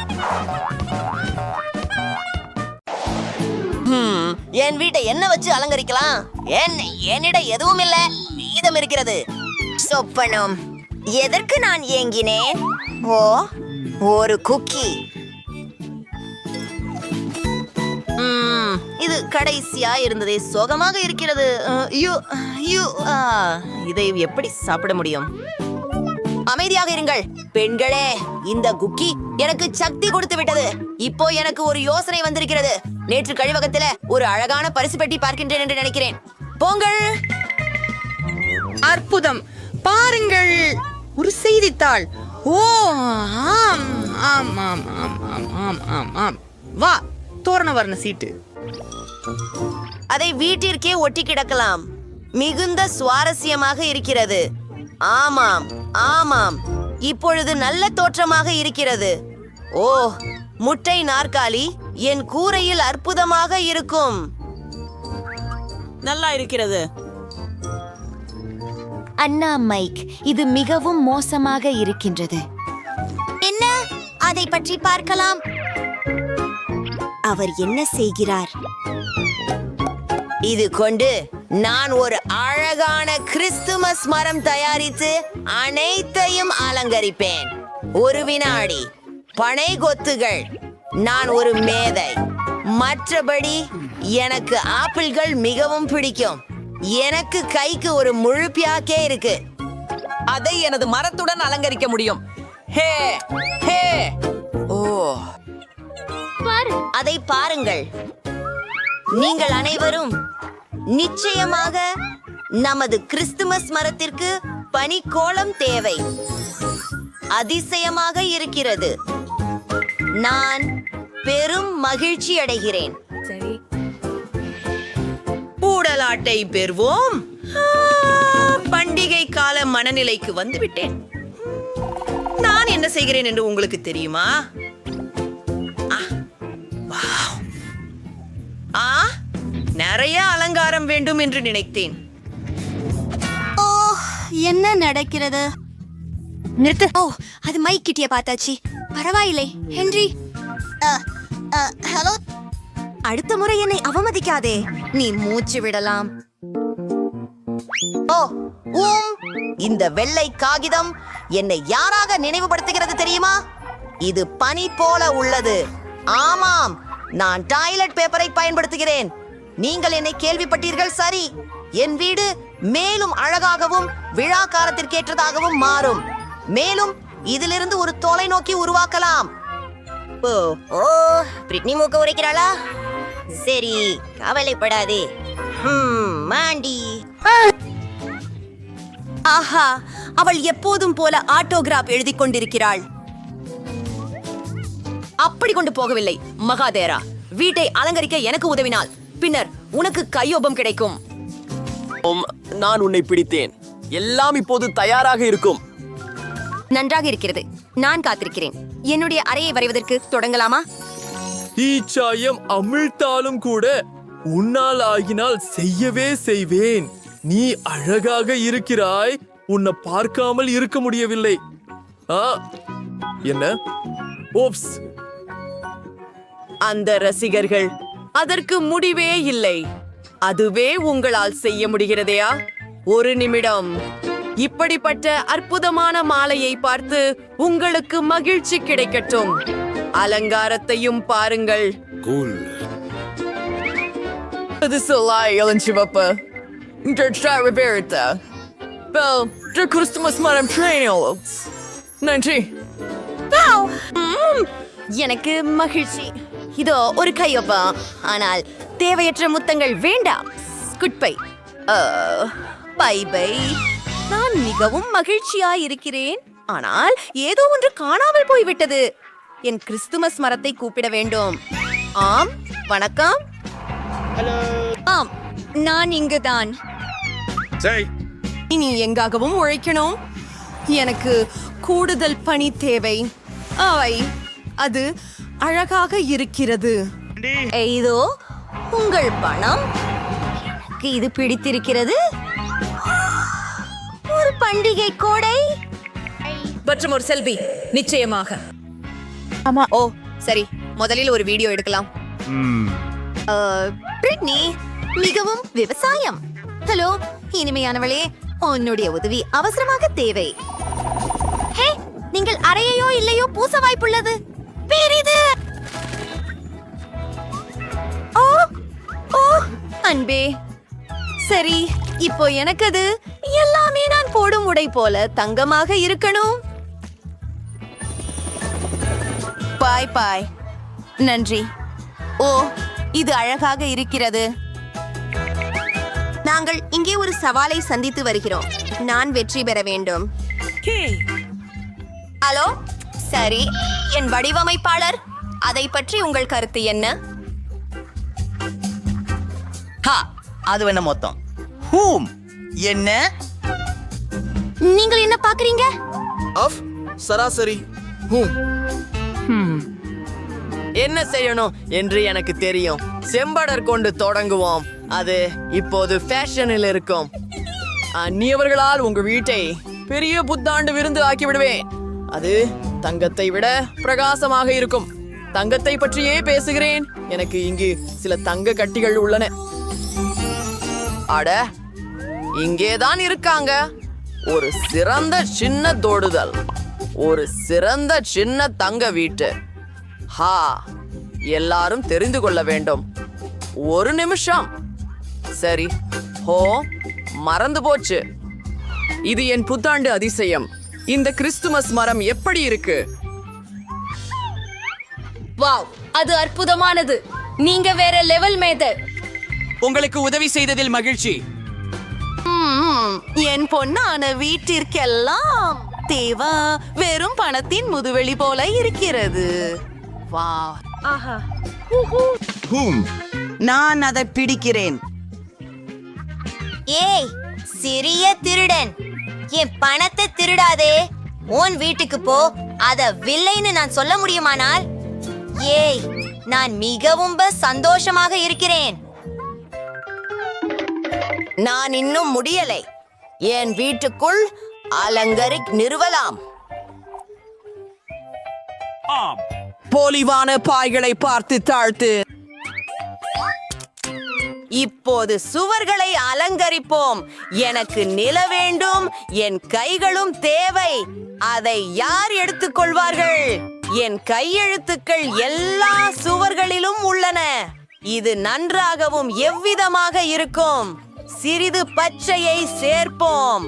என் வீட்டை என்ன வச்சு அலங்கரிக்கலாம்? என்னிடம் எதுவும் இல்ல, மீதம் இருக்கிறது. சொப்பனம். எதற்கு நான் ஏங்கினேன்? ஓ, ஒரு குக்கி. இது கடைசியா இருந்ததே சோகமாக இருக்கிறது. இதை எப்படி சாப்பிட முடியும்? அமைதியாக இருங்கள் பெண்களே. இந்த குக்கி எனக்கு சக்தி கொடுத்து விட்டது. இப்போ எனக்கு ஒரு யோசனை வந்திருக்கிறது. நேற்று கழிவகத்துல ஒரு அழகான பரிசு பெட்டி பார்க்கின்றேன் என்று நினைக்கிறேன். பொங்கல். அற்புதம், பாருங்கள், ஒரு செய்தித்தாள். ஓ, ஆம் ஆம் ஆம் ஆம் ஆம் ஆம் ஆம் ஆம். வா, தோரண வர்ண சீட்டு. அதை வீட்டிற்கே ஒட்டி கிடக்கலாம். மிகுந்த சுவாரஸ்யமாக இருக்கிறது. ஆமாம் ஆமாம், இப்பொழுது நல்ல தோற்றமாக இருக்கிறது. ஓ, முட்டை நாற்காலி என் கூரையில் அற்புதமாக இருக்கும். நல்லா இருக்கிறது. அண்ணா மைக், இது மிகவும் மோசமாக இருக்கின்றது. என்ன? அதை பற்றி பார்க்கலாம். அவர் என்ன செய்கிறார்? இது கொண்டு நான் ஒரு அழகான கிறிஸ்துமஸ் மரம் தயாரித்து அனைத்தையும் அலங்கரிப்பேன். ஒரு வினாடி. பனை கொத்துகள். நான் ஒரு மேதை. மற்றபடி எனக்கு ஆப்பிள்கள் மிகவும் பிடிக்கும். எனக்கு கைக்கு ஒரு முழு பியாக்கே இருக்கு. அதை எனது மரத்துடன் அலங்கரிக்க முடியும். ஹே ஹே. ஓ, அதை பாருங்கள். நீங்கள் அனைவரும் நிச்சயமாக நமது கிறிஸ்துமஸ் மரத்திற்கு பனிக்கோலம் தேவை. அதிசயமாக இருக்கிறது. நான் பெரும் மகிழ்ச்சி அடைகிறேன். ஊடலாட்டை பெறுவோம். பண்டிகை கால மனநிலைக்கு வந்துவிட்டேன். நான் என்ன செய்கிறேன் என்று உங்களுக்கு தெரியுமா? நிறைய அலங்காரம் வேண்டும் என்று நினைத்தேன். ஓ, என்ன நடக்கிறது? நிறுத்து. ஓ, அது மைக் கிட்டிய பார்த்தாச்சு. பரவாயில்லை ஹென்றி. ஹலோ. அடுத்த முறை என்னை அவமதிக்காதே. நீ மூச்சு விடலாம். ஓ, இந்த வெள்ளை காகிதம் என்னை யாராக நினைவுபடுத்துகிறது தெரியுமா? இது பனி போல உள்ளது. ஆமாம், நான் டாய்லெட் பேப்பரை பயன்படுத்துகிறேன். நீங்கள் என்னை கேள்விப்பட்டீர்கள். சரி, என் வீடு மேலும் அழகாகவும் விழா காலத்திற்கேற்றதாகவும் மாறும். மேலும் இதிலிருந்து ஒரு தொலைநோக்கி உருவாக்கலாம். ஓ ஓ, பிரிட்னி மூக்க உரைக்கிறாளா? சரி, கவலைப்படாதே. மாண்டி. ஆஹா, அவள் எப்போதும் போல ஆட்டோகிராப் எழுதி கொண்டிருக்கிறாள். அப்படி கொண்டு போகவில்லை மகாதேரா. வீட்டை அலங்கரிக்க எனக்கு உதவினால் பின்னர் உனக்கு கையொப்பம் கிடைக்கும். நான் உன்னை பிடித்தேன். எல்லாம் இப்போது தயாராக இருக்கும். நன்றாக இருக்கிறது. நான் காத்திருக்கிறேன். என்னுடைய அறையை வரைவதற்கு தொடங்கலாமா? தீச்சாயம் அமிழ்த்தாலும் கூட உன்னால் ஆகினால் செய்யவே செய்வேன். நீ அழகாக இருக்கிறாய். உன்னை பார்க்காமல் இருக்க முடியவில்லை. என்ன? ஓப்ஸ். அந்த ரசிகர்கள், அதற்கு முடிவே இல்லை. அதுவே உங்களால் செய்ய முடிகிறதையா? ஒரு நிமிடம். இப்படிப்பட்ட அற்புதமான மாலையை பார்த்து உங்களுக்கு மகிழ்ச்சி கிடைக்கட்டும். அலங்காரத்தையும் பாருங்கள். நன்றி. எனக்கு மகிழ்ச்சி. இதோ ஒரு கையொப்பம். ஆனால் தேவையற்ற முத்தங்கள் வேண்டாம். குட்பை. Bye bye. நான் மிகவும் மகிழ்ச்சியாயிருக்கிறேன். ஆனால் ஏதோ ஒன்று காணாமல் போய்விட்டது. என் கிறிஸ்துமஸ் மரத்தை கூப்பிட வேண்டும். ஆம், வணக்கம். ஆம், நான் இங்குதான். இனி எங்காகவும் உழைக்கணும். எனக்கு கூடுதல் பணி தேவை. அது அழகாக இருக்கிறது. இதோ உங்கள் பணம். எனக்கு இது பிடித்திருக்கிறது. ஒரு பண்டிகை கோடை மற்றும் ஒரு செல்வி நிச்சயமாக. ஓ சரி, முதலில் ஒரு வீடியோ எடுக்கலாம். பிரிட்னி, மிகவும் விவசாயம். ஹலோ இனிமையானவளே, உன்னுடைய உதவி அவசரமாக தேவை. ஹே, நீங்கள் அறையையோ இல்லையோ பூச வாய்ப்புள்ளது. பெரிது. ஓ ஓ அன்பே, சரி, இப்போ எனக்கு அது எல்லாமே நான் போடும் உடை போல தங்கமாக இருக்கணும். பாய் பாய். நன்றி. ஓ, இது அழகாக இருக்கிறது. நாங்கள் இங்கே ஒரு சவாலை சந்தித்து வருகிறோம். நான் வெற்றி பெற வேண்டும். ஹலோ, சரி, என் வடிவமைப்பாளர், அதை பற்றி உங்கள் கருத்து என்ன? அது என்ன மொத்தம்? ஹூம், என்ன நீங்கள் என்ன பாக்குறீங்க? சராசரி. என்ன செய்யணும் என்று எனக்கு தெரியும். செம்படர் கொண்டு தொடங்குவோம். அது இப்போது ஃபேஷனில் இருக்கும். அந்நியவர்களால் உங்க வீட்டை பெரிய புத்தாண்டு விருந்து ஆக்கி விடுவேன். அது தங்கத்தை விட பிரகாசமாக இருக்கும். தங்கத்தை பற்றியே பேசுகிறேன். எனக்கு இங்கு சில தங்க கட்டிகள் உள்ளன. அட, இங்கேதான் இருக்காங்க. ஒரு சிறந்த சின்ன தொடுதல், ஒரு சிறந்த சின்ன தங்க வீட்டு. எல்லாரும் தெரிந்து கொள்ள வேண்டும். ஒரு நிமிஷம். சரி, மறந்து போச்சு. இது என் புத்தாண்டு அதிசயம். இந்த கிறிஸ்துமஸ் மரம் எப்படி இருக்கு? வாவ், அது அற்புதமானது. நீங்க வேற லெவல் மேதர். உங்களுக்கு உதவி செய்ததில் மகிழ்ச்சி. என் பொண்ணான வீட்டிற்கெல்லாம் தேவா வெறும் பணத்தின் முதுவெளி போல இருக்கிறது. வா, நான் அதை பிடிக்கிறேன். ஏய் சிறிய திருடன், என் பணத்தை திருடாதே. உன் வீட்டுக்கு போ. அத வில்லைன்னு நான் சொல்ல முடியுமானால்? ஏய், நான் மிகவும் சந்தோஷமாக இருக்கிறேன். நான் இன்னும் முடியலை. என் வீட்டுக்குள் அலங்கரிக் நிறுவலாம். போலிவான பாய்களை பார்த்து தாழ்த்து. இப்போது சுவர்களை அலங்கரிப்போம். எனக்கு நில வேண்டும். என் கைகளும் தேவை. அதை யார் எடுத்துக்கொள்வார்கள்? என் கையெழுத்துக்கள் எல்லா சுவர்களிலும் உள்ளன. இது நன்றாகவும் எவ்விதமாக இருக்கும். சிறிது பச்சையை சேர்ப்போம்.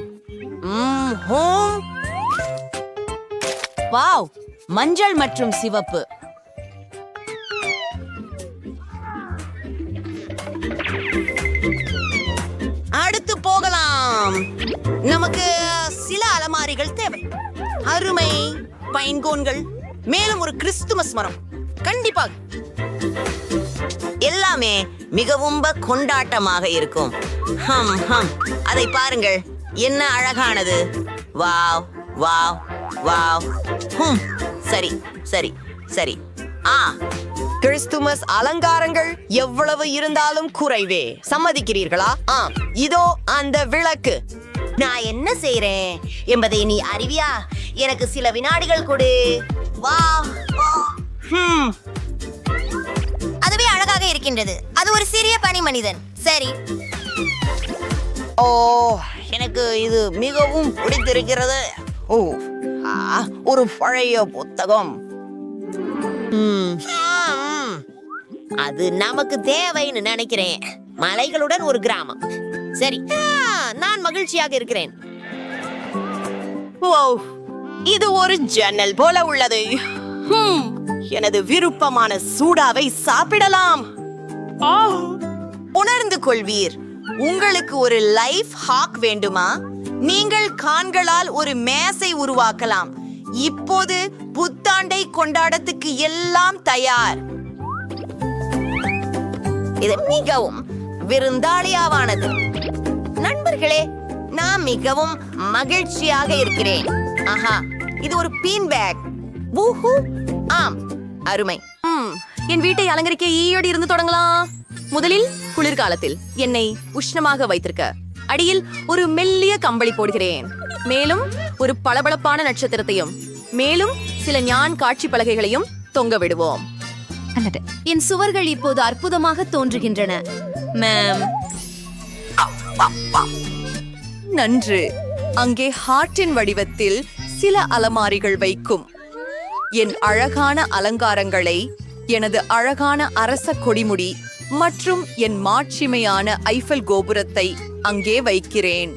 வாவ், மஞ்சள் மற்றும் சிவப்பு. அடுத்து போகலாம். நமக்கு சில அலமாரிகள் தேவை. அருமை பைன்கோன்கள், மேலும் ஒரு கிறிஸ்துமஸ் மரம். கண்டிப்பாக எல்லாமே மிகவும் கொண்டாட்டமாக இருக்கும். அதை பாருங்கள், என்ன அழகானது. Wow wow wow. சரி சரி சரி. கிறிஸ்துமஸ் அலங்காரங்கள் எவ்வளவு இருந்தாலும் குறைவே. சம்மதிக்கிறீர்களா? இதோ அந்த விளக்கு. நான் என்ன செய்றேன் என்பதை நீ அறிவியா? எனக்கு சில வினாடிகள் கொடு. வா, அதுவே அழகாக இருக்கின்றது. அது ஒரு சிறிய பனி மனிதன். சரி, ஓ, எனக்கு இது மிகவும் பிடித்திருக்கிறது. ஒரு பழைய புத்தகம். அது நமக்கு தேவைன்னு நினைக்கிறேன். மலைகளுடன் ஒரு கிராமம். சரி, நான் மகிழ்ச்சியாக இருக்கிறேன். இது ஒரு ஜன்னல் போல உள்ளது. எனது விருப்பமான சூடாவை சாப்பிடலாம். உணர்ந்து கொள்வீர். உங்களுக்கு ஒரு லைஃப் ஹாக் வேண்டுமா? நீங்கள் கான்களால் ஒரு மேசை உருவாக்கலாம். இப்போது புத்தாண்டை கொண்டாடத்துக்கு எல்லாம் தயார். இது மிகவும் விருந்தாளியாவானது. நண்பர்களே, நான் மிகவும் மகிழ்ச்சியாக இருக்கிறேன். இது ஒரு பீன் பேக். ஆம், அருமை. என் வீட்டை அலங்கரிக்க ஈயோடு இருந்து தொடங்கலாம். முதலில் குளிர்காலத்தில் என்னை உஷ்ணமாக வைத்திருக்க அடியில் ஒரு மெல்லிய கம்பளி போடுகிறேன். மேலும் ஒரு பளபளப்பான நட்சத்திரத்தையும் மேலும் சில ஞான் காட்சி பலகைகளையும் தொங்க விடுவோம். என் சுவர்கள் இப்போது அற்புதமாக தோன்றுகின்றன. மேம், நன்று. அங்கே ஹார்ட்டின் வடிவத்தில் சில அலமாரிகள் வைக்கும். என் அழகான அலங்காரங்களை, எனது அழகான அரச கொடிமுடி மற்றும் என் மாட்சிமையான ஐஃபல் கோபுரத்தை அங்கே வைக்கிறேன்.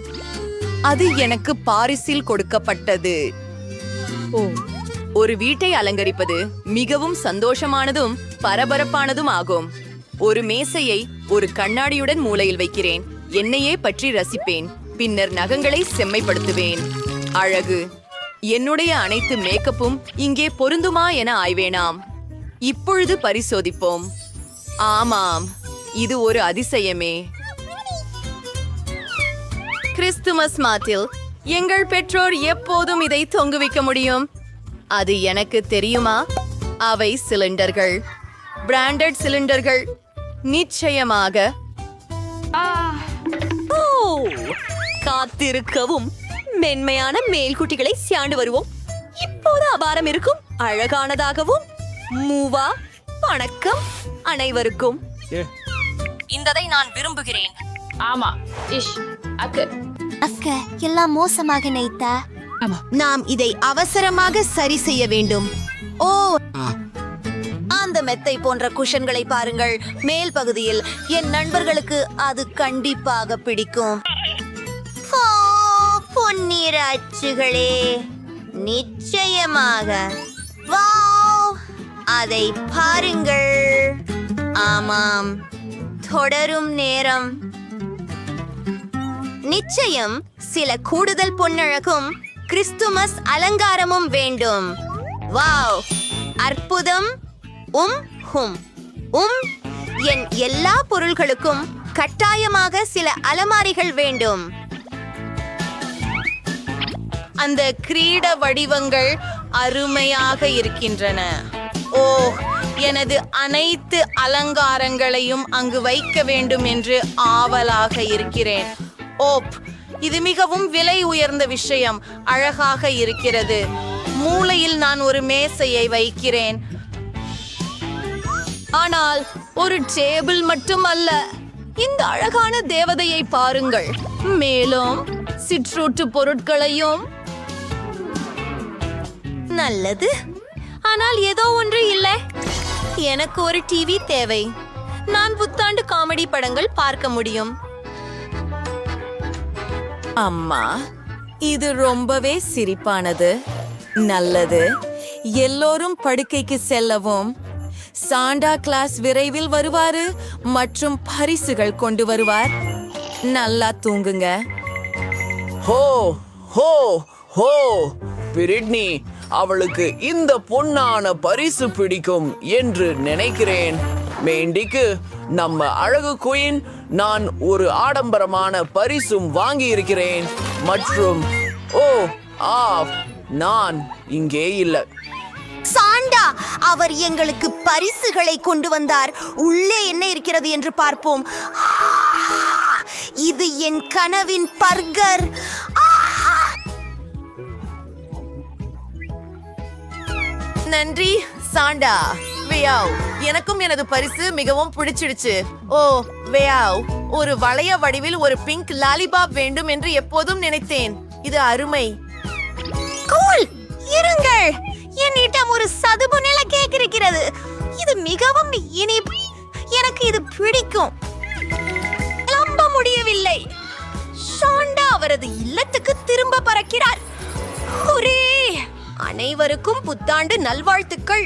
அது எனக்கு பாரிஸில் கொடுக்கப்பட்டது. ஒரு வீட்டை அலங்கரிப்பது மிகவும் சந்தோஷமானதும் பரபரப்பானதும் ஆகும். ஒரு மேசையை ஒரு கண்ணாடியுடன் மூலையில் வைக்கிறேன். என்னையே பற்றி ரசிப்பேன். பின்னர் நகங்களை செம்மைப்படுத்துவேன். அழகு. என்னுடைய அனைத்து மேக்கப்பும் இங்கே பொருந்துமா என ஆய்வேனாம். இப்பொழுது பரிசோதிப்போம். ஆமாம், இது ஒரு அதிசயமே. கிறிஸ்துமஸ் மாட்டில் எங்கள் பெற்றோர் எப்போதும் இதை தொங்குவிக்க முடியும். அது எனக்கு தெரியுமா? அவை சிலிண்டர்கள், பிராண்டட் சிலிண்டர்கள். நிச்சயமாக. காத்திருக்கவும். மென்மையான மேல்குட்டிகளை சாண்டு வருவோம். இப்போது அபாரம் இருக்கும். அழகானதாகவும். மூவா. வணக்கம் அனைவருக்கும். இந்ததை நான் விரும்புகிறேன். ஆமா இஷ் அக்கு அக்க எல்லாம் மோசமாக நைத்தா. நாம் இதை அவசரமாக சரி செய்ய வேண்டும். ஓ, அந்த மெத்தை போன்ற குஷன்களை பாருங்கள். மேல் பகுதியில் என் நண்பர்களுக்கு அது கண்டிப்பாக பிடிக்கும். ஓ, பொன்னிற அச்சுகளே, நிச்சயமாக. வாவ், அதை பாருங்கள். ஆமாம், தொடரும் நேரம். நிச்சயம் சில கூடுதல் பொன்னழகும் கிறிஸ்துமஸ் அலங்காரமும் வேண்டும். வாவ், அற்புதம். ஹும் என் எல்லா பொருள்களுக்கும் கட்டாயமாக சில அலமாரிகள் வேண்டும். அந்த கிரீட வடிவங்கள் அருமையாக இருக்கின்றன. ஓ, எனது அனைத்து அலங்காரங்களையும் அங்கு வைக்க வேண்டும் என்று ஆவலாக இருக்கிறேன். ஓப், இது மிகவும் விலை உயர்ந்த விஷயம். அழகாக இருக்கிறது. மூலையில் நான் ஒரு மேசையை வைக்கிறேன். ஆனால் ஒரு டேபிள் மட்டும் அல்ல. இந்த அழகான தேவதையை பாருங்கள். மேலும் சிற்றூட்டு பொருட்களையும். நல்லது. ஆனால் ஏதோ ஒன்று இல்லை. எனக்கு ஒரு டிவி தேவை. நான் புத்தாண்டு காமெடி படங்கள் பார்க்க முடியும். அம்மா, இது ரொம்பவே சிரிப்பானது. நல்லது. எல்லோரும் படுக்கைக்கு செல்லவும். சாண்டா கிளாஸ் விரைவில் வருவாரு மற்றும் பரிசுகள் கொண்டு வருவார். நல்லா தூங்குங்க. ஹோ ஹோ ஹோ, பிரிட்னி அவளுக்கு இந்த பொன்னான பரிசு பிடிக்கும் என்று நினைக்கிறேன். மேண்டிக்கு நம்ம அழகு குயின் நான் ஒரு ஆடம்பரமான பரிசும் வாங்கி இருக்கிறேன். மற்றும் ஓ நான் இங்கே இல்லை. சாண்டா, அவர் எங்களுக்கு பரிசுகளை கொண்டு வந்தார். உள்ளே என்ன இருக்கிறது என்று பார்ப்போம். இது என் கனவின் பர்கர். நன்றி சாண்டா. வேயாவ், எனக்கும் எனது பரிசு மிகவும் பிடிச்சிடுச்சு. ஓ வேயாவ், ஒரு வளைய வடிவில் ஒரு பிங்க் லாலிபாப் வேண்டும் என்று எப்போதும் நினைத்தேன். இது அருமை. கூல், இருங்கள். என்னிடம் ஒரு சதுப்பு நில கேக் இருக்கிறது. இது மிகவும் இனிப்பு. எனக்கு இது பிடிக்கும். நம்ப முடியவில்லை. சாண்டா அவரது இல்லத்துக்கு திரும்ப பறக்கிறார். ஹுரே! அனைவருக்கும் புத்தாண்டு நல்வாழ்த்துக்கள்.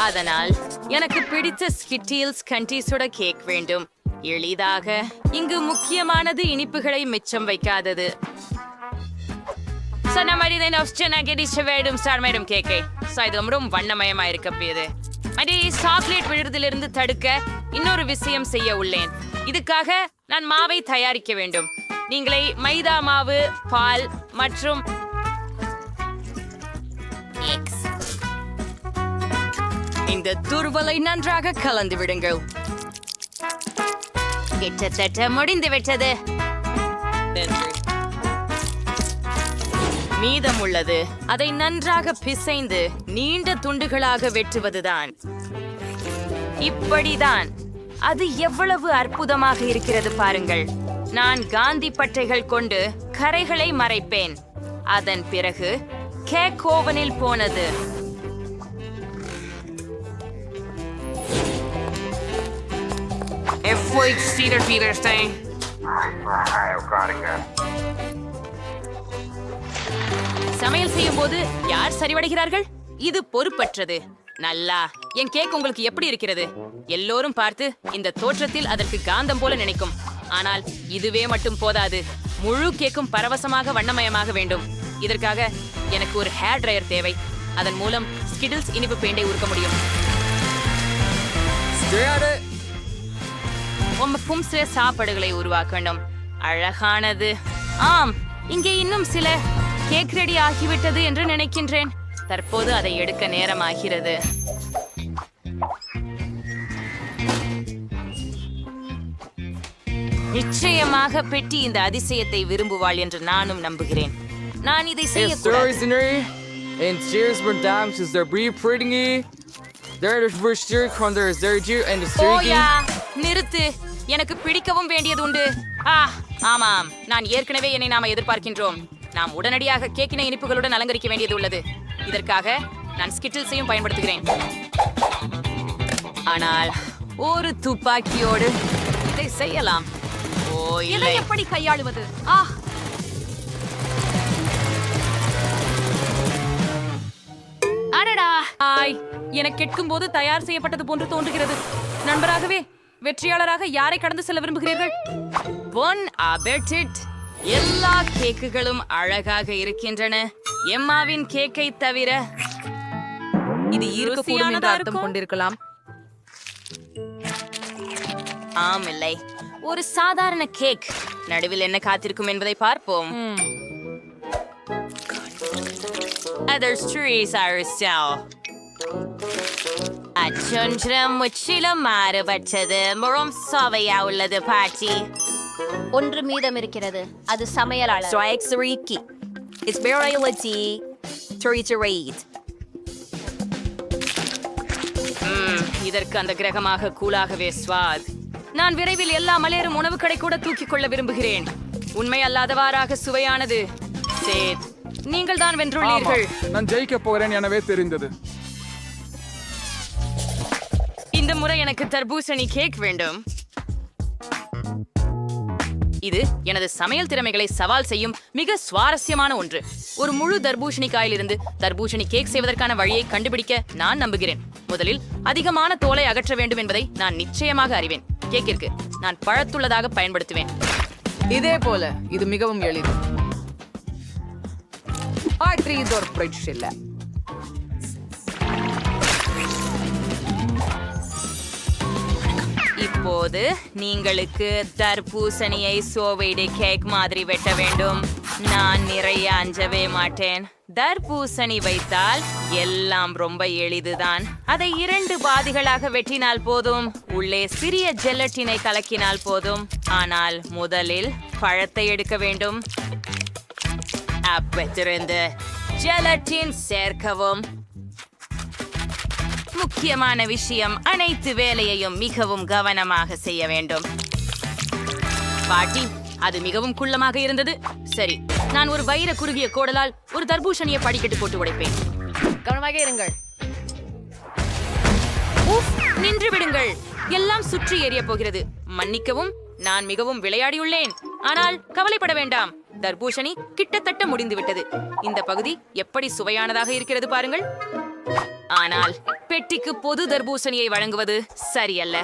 அதனால் எனக்கு பிடித்த ஸ்கிட்டீல்ஸ் கண்டீஸோட கேக் வேண்டும். எளிதாக. இங்கு முக்கியமானது இனிப்புகளை மிச்சம் வைக்காதது. சாக்லேட் விழுறதிலிருந்து தடுக்க இன்னொரு விஷயம் செய்ய உள்ளேன். இதுக்காக நான் மாவை தயாரிக்க வேண்டும். நீங்களே மைதா மாவு, பால் மற்றும் இந்த துருவலை நன்றாக கலந்து விடுங்கள். கிட்டத்தட்ட முடிந்து விட்டது. மீதம் உள்ளது அதை நன்றாக பிசைந்து நீண்ட துண்டுகளாக வெட்டுவதுதான். இப்படிதான். அது எவ்வளவு அற்புதமாக இருக்கிறது பாருங்கள். நான் காந்தி பட்டைகள் கொண்டு கரைகளை மறைப்பேன். அதன் பிறகு கேக் ஓவனில் போனது. சமையல் செய்யும் போது யார் சரிவடைகிறார்கள்? இது பொறுப்பற்றது. நல்லா. என் கேக் உங்களுக்கு எப்படி இருக்கிறது? எல்லோரும் பார்த்து இந்த தோற்றத்தில் அதற்கு காந்தம் போல நினைக்கும். ஆனால் இதுவே மட்டும் போதாது. முழு கேக்கும் பரவசமாக வண்ணமயமாக வேண்டும். இதற்காக எனக்கு ஒரு ஹேர் ட்ரையர் தேவை. அதன் மூலம் ஸ்கிடில்ஸ் இனிப்பு பெயிண்டை உருக்க முடியும். உமக்கும் சில சாப்பாடுகளை உருவாக்க வேண்டும். அழகானது. ஆம், இங்கே இன்னும் சில கேக் ரெடி ஆகிவிட்டது என்று நினைக்கின்றேன். தற்போது அதை எடுக்க நேரமாகிறது. நிச்சயமாக பெட்டி இந்த அதிசயத்தை விரும்புவாள் என்று நானும் நம்புகிறேன். நான் இதை செய்யக்கூடாது. En steers voor dames is der brief pretty. There is voor steer kon there is there dear and the போயா, நிறுத்து. எனக்கு பிடிக்கவும் வேண்டியது உண்டு. ஆமாம், நான் ஏற்கனவே என்னை நாம எதிர்பார்க்கின்றோம். நாம் உடனடியாக கேக்கின இனிப்புகளுடன் அலங்கரிக்க வேண்டியது உள்ளது. இதற்காக நான் ஸ்கிட்டில்ஸையும் பயன்படுத்துகிறேன். ஆனால் ஒரு துப்பாக்கியோடு இதை செய்யலாம். ஓ, இதை எப்படி கையாளுவது? அடடா! எனக்கு கேட்கும் போது தயார் செய்யப்பட்டது போன்று தோன்றுகிறது. நண்பராகவே வெற்றியாளராக யாரை கடந்து செல்ல விரும்புகிறீர்கள்? பொன் அபெட்டிட். எல்லா கேக்குகளும் அழகாக இருக்கின்றன, எம்மாவின் கேக்கை தவிர. இது இருக்கக்கூடும் என்று அர்த்தம் கொண்டிருக்கலாம். ஆம், இல்லை. ஒரு சாதாரண கேக். நடுவில் என்ன காத்திருக்கும் என்பதை பார்ப்போம். முற்றிலும் மாறுபட்டது. முறம் சுவையா உள்ளது பாட்டி. ஒன்று மீதம் இருக்கிறது. அது சமையலாளர். இதற்கு அந்த கிரகமாக கூலாகவே ஸ்வாத். நான் விரைவில் எல்லா மலையரும் உணவு கடை கூட தூக்கிக் கொள்ள விரும்புகிறேன். உண்மை அல்லாதவாறாக சுவையானது. சேத், நீங்கள் தான் வென்றுள்ளீர்கள். நான் ஜெயிக்க போகிறேன் எனவே தெரிந்தது. இந்த முறை எனக்கு தர்பூசணி கேக் வேண்டும். இது எனது சமையல் திறமைகளை சவால் செய்யும் மிக சுவாரஸ்யமான ஒன்று. ஒரு முழு தர்பூசணி காயிலிருந்து தர்பூசணி கேக் செய்வதற்கான வழியை கண்டுபிடிக்க நான் நம்புகிறேன். முதலில் அதிகமான தோலை அகற்ற வேண்டும் என்பதை நான் நிச்சயமாக அறிவேன். கேக்கிற்கு நான் பழத்துள்ளதாக பயன்படுத்துவேன். இதே போல இது மிகவும் எளிது. இப்போது நீங்களுக்கு தர்பூசணியை சோவைடு கேக் மாதிரி வெட்ட வேண்டும். நான் நிறைய அஞ்சவே மாட்டேன். தர்பூசணி வைத்தால் எல்லாம் ரொம்ப எளிதுதான். அதை 2 பாதிகளாக வெட்டினால் போதும். உள்ளே சிறிய ஜெலட்டினை கலக்கினால் போதும். ஆனால் முதலில் பழத்தை எடுக்க வேண்டும். அப்பத்திலிருந்து ஜெலட்டின் சேர்க்கவும். முக்கியமான விஷயம், அனைத்து வேலையையும் மிகவும் கவனமாக செய்ய வேண்டும். பாட்டி, அது மிகவும் குள்ளமாக இருந்தது. சரி, நான் ஒரு வைர குறுகிய கோடலால் ஒரு தர்பூசணியை படிக்கட்டு போட்டு உடைப்பேன். கவனமாக இருங்கள். நின்று விடுங்கள். எல்லாம் சுற்றி எரிய போகிறது. மன்னிக்கவும், நான் மிகவும் விளையாடியுள்ளேன். ஆனால் கவலைப்பட வேண்டாம். தர்பூசணி கிட்டத்தட்ட முடிந்துவிட்டது. இந்த பகுதி எப்படி சுவையானதாக இருக்கிறது பாருங்கள். ஆனால் பெட்டிக்கு பொது தர்பூசணியை வழங்குவது சரியல்ல.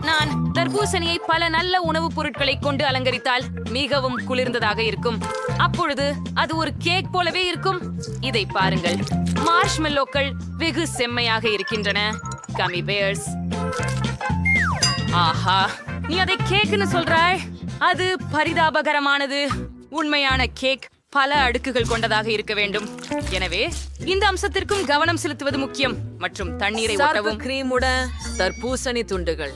நான் தர்பூசணியை பல நல்ல உணவுப் பொருட்களை கொண்டு அலங்கரித்தால் மிகவும் குளிர்ந்ததாக இருக்கும். அப்பொழுது அது ஒரு கேக் போலவே இருக்கும். இதை பாருங்கள். மார்ஷ்மெல்லோக்கள் வெகு செம்மையாக இருக்கின்றன. கமி பேர்ஸ். ஆஹா, நீ அதை கேக்னு சொல்றாய்? அது பரிதாபகரமானது. உண்மையான கேக் பல அடுக்குகள் கொண்டதாக இருக்க வேண்டும். எனவே இந்த அம்சத்திற்கும் கவனம் செலுத்துவது முக்கியம். மற்றும் தண்ணீரை ஊற்றவும். கிரீமுடன் தர்பூசணி துண்டுகள்.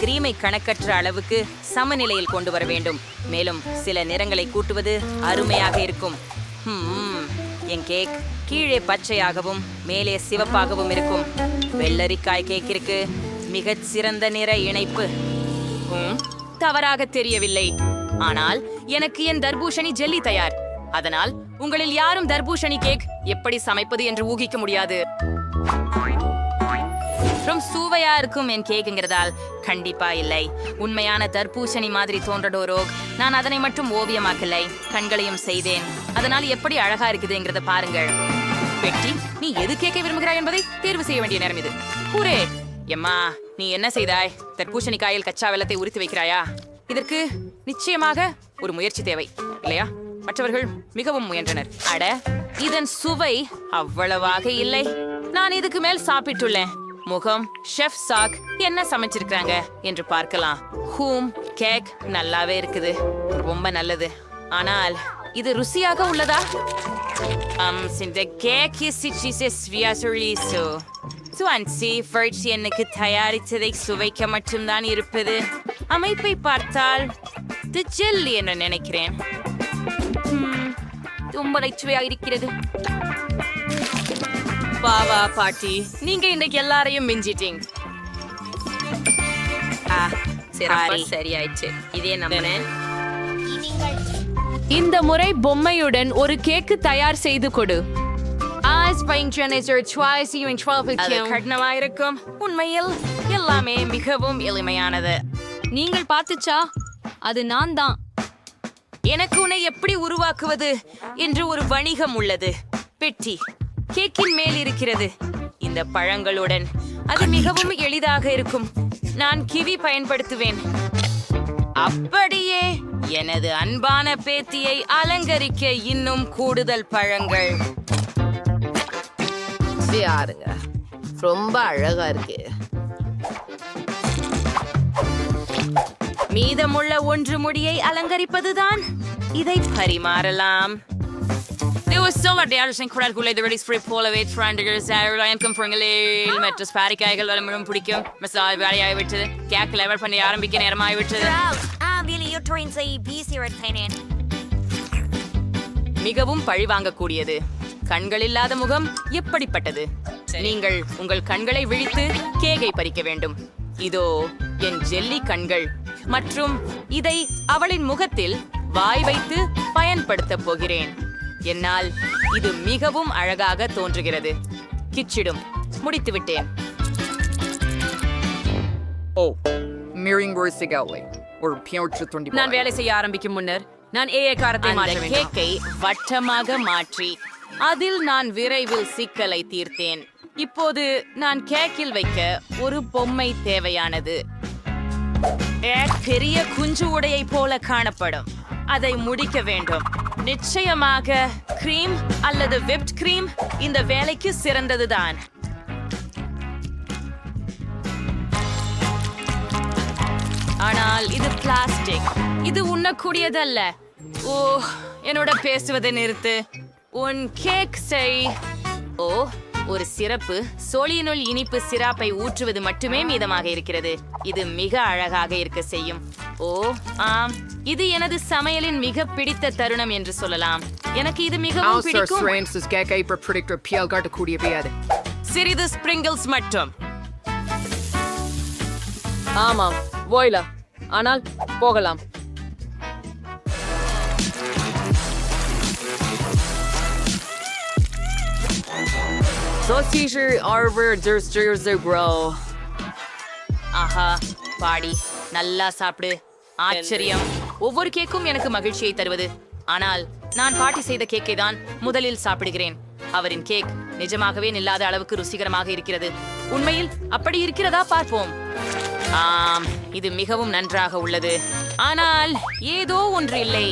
கிரீமை கணக்கற்ற அளவுக்கு சமநிலையில் கொண்டு வர வேண்டும். மேலும் சில நிறங்களை கூட்டுவது அருமையாக இருக்கும். என் கேக் கீழே பச்சையாகவும் மேலே சிவப்பாகவும் இருக்கும். வெள்ளரிக்காய் கேக்கிற்கு மிகச் சிறந்த நிற இணைப்பு. தவறாக தெரியவில்லை, ஆனால் எனக்கு என் தர்பூசணி ஜெல்லி தயார். அதனால் உங்களில் யாரும் தர்பூசணி கேக் எப்படி சமைப்பது என்று ஊகிக்க முடியாது. ரொம்ப சுவையா இருக்கும் என் கேக்குங்கிறதால் கண்டிப்பா இல்லை. உண்மையான தர்பூசணி மாதிரி தோன்றடோரோ. நான் அதனை மட்டும் ஓவியமாக்கலை, கண்களையும் செய்தேன். அதனால் எப்படி அழகா இருக்குதுங்கிறத பாருங்கள். பெட்டி, நீ எது கேட்க விரும்புகிறாய் என்பதை தேர்வு செய்ய வேண்டிய நேரம் இது. கூரே எம்மா, நீ என்ன செய்தாய்? தர்பூசணி காயில் கச்சா வெள்ளத்தை உரித்து வைக்கிறாயா? இதற்கு நிச்சயமாக ஒரு முயற்சி தேவை, இல்லையா? மற்றவர்கள் மிகவும் முயன்றனர். அட, இதன் சுவை அவ்வளவாக இல்லை. நான் இதுக்கு மேல் சாப்பிட்டுள்ளேன். முகம் ஷெஃப் சாக் என்ன சமைச்சிருக்காங்க என்று பார்க்கலாம். கேக் நல்லாவே இருக்குது, ரொம்ப நல்லது. ஆனால் இது ருசியாக உள்ளதா? இந்த கேக் எனக்கு தயாரித்ததை சுவைக்க மட்டும்தான் இருப்பது. அமைப்பை பார்த்தால் இது ஜெல்லி என்று நினைக்கிறேன். ரொம்ப நச்சுவையாக இருக்கிறது. பாவா பாட்டி, நீங்க இன்னைக்கு எல்லாரையும் மிஞ்சிட்டீங்க. சரியாயிடுச்சு. இதே நம்பினேன். இந்த முறை பொம்மையுடன் ஒரு கேக்கு தயார் செய்து கொடு. கடினமாயிருக்கும். உண்மையில் எல்லாமே மிகவும் எளிமையானது. நீங்கள் பார்த்துச்சா? அது நான் தான். எனக்கு உன்னை எப்படி உருவாக்குவது என்று ஒரு வணிகம் உள்ளது. பெட்டி கேக்கின் மேல் இருக்கிறது. இந்த பழங்களுடன் அது மிகவும் எளிதாக இருக்கும். நான் கிவி பயன்படுத்துவேன். அப்படியே எனது அன்பான பேத்தியை அலங்கரிக்க இன்னும் கூடுதல் பழங்கள். யாருங்க, ரொம்ப அழகா இருக்கு. மீதமுள்ள ஒன்று முடியை அலங்கரிப்பதுதான். இதை பரிமாறலாம். மற்ற ஸ்பாரிக்காய்கள் வளமும் பிடிக்கும். மசாலா வேலையாகி விட்டது. கேக் லெவல் பண்ணி ஆரம்பிக்க நேரமாகி விட்டது. மிகவும் பழிவாங்கக்கூடியது. கண்கள் இல்லாத முகம் எப்படிப்பட்டது? நீங்கள் உங்கள் கண்களை விழித்து கேக்கை பறிக்க வேண்டும். இதோ என் ஜெல்லி கண்கள் மற்றும் இதை அவளின் முகத்தில் வாய் வைத்து பயன்படுத்த போகிறேன். என்னால் இது மிகவும் அழகாக தோன்றுகிறது. கிச்சிடும். முடித்து விட்டேன். நான் வேலை செய்ய ஆரம்பிக்கும் முன்னர் நான் காரத்தை மாற்ற கேக்கை வட்டமாக மாற்றி அதில் நான் விரைவில் சிக்கலை தீர்த்தேன். இப்போது நான் கேக்கில் வைக்க ஒரு பொம்மை தேவையானது. பெரிய குஞ்சு உடையை போல காணப்படும். அதை முடிக்க வேண்டும். நிச்சயமாக கிரீம் அல்லது விப்ட் கிரீம் இந்த வேலைக்கு சிறந்ததுதான். ஆனால் இது பிளாஸ்டிக். இது உண்ணக்கூடியதல்ல. ஓ, என்னோட பேசுவதை நிறுத்து. உன் கேக் செய். ஓ, ஒரு சிறப்பு. சோழியினுள் இனிப்பு சிராப்பை ஊற்றுவது மட்டுமே மீதமாக இருக்கிறது. இது மிக அழகாக இருக்க செய்யும். ஓ ஆம், இது எனது சமையலின் மிக பிடித்த தருணம் என்று சொல்லலாம். எனக்கு இது மிகவும் பிடிக்கும். சிறிது ஸ்பிரிங்கிள்ஸ் மட்டும். ஆமாம், வாயிலா. ஆனால் போகலாம். ஆஹா, பாடி நல்லா சாப்பிடு. ஆச்சரியம். ஒவ்வொரு கேக்கும் எனக்கு மகிழ்ச்சியை தருவது. ஆனால் நான் பாட்டி செய்த கேக்கை தான் முதலில் சாப்பிடுகிறேன். அவரின் கேக் நிஜமாகவே நில்லாத அளவுக்கு ருசிகரமாக இருக்கிறது. உண்மையில் அப்படி இருக்கிறதா பார்ப்போம். ஆம், இது மிகவும் நன்றாக உள்ளது. ஆனால் ஏதோ ஒன்று இல்லை.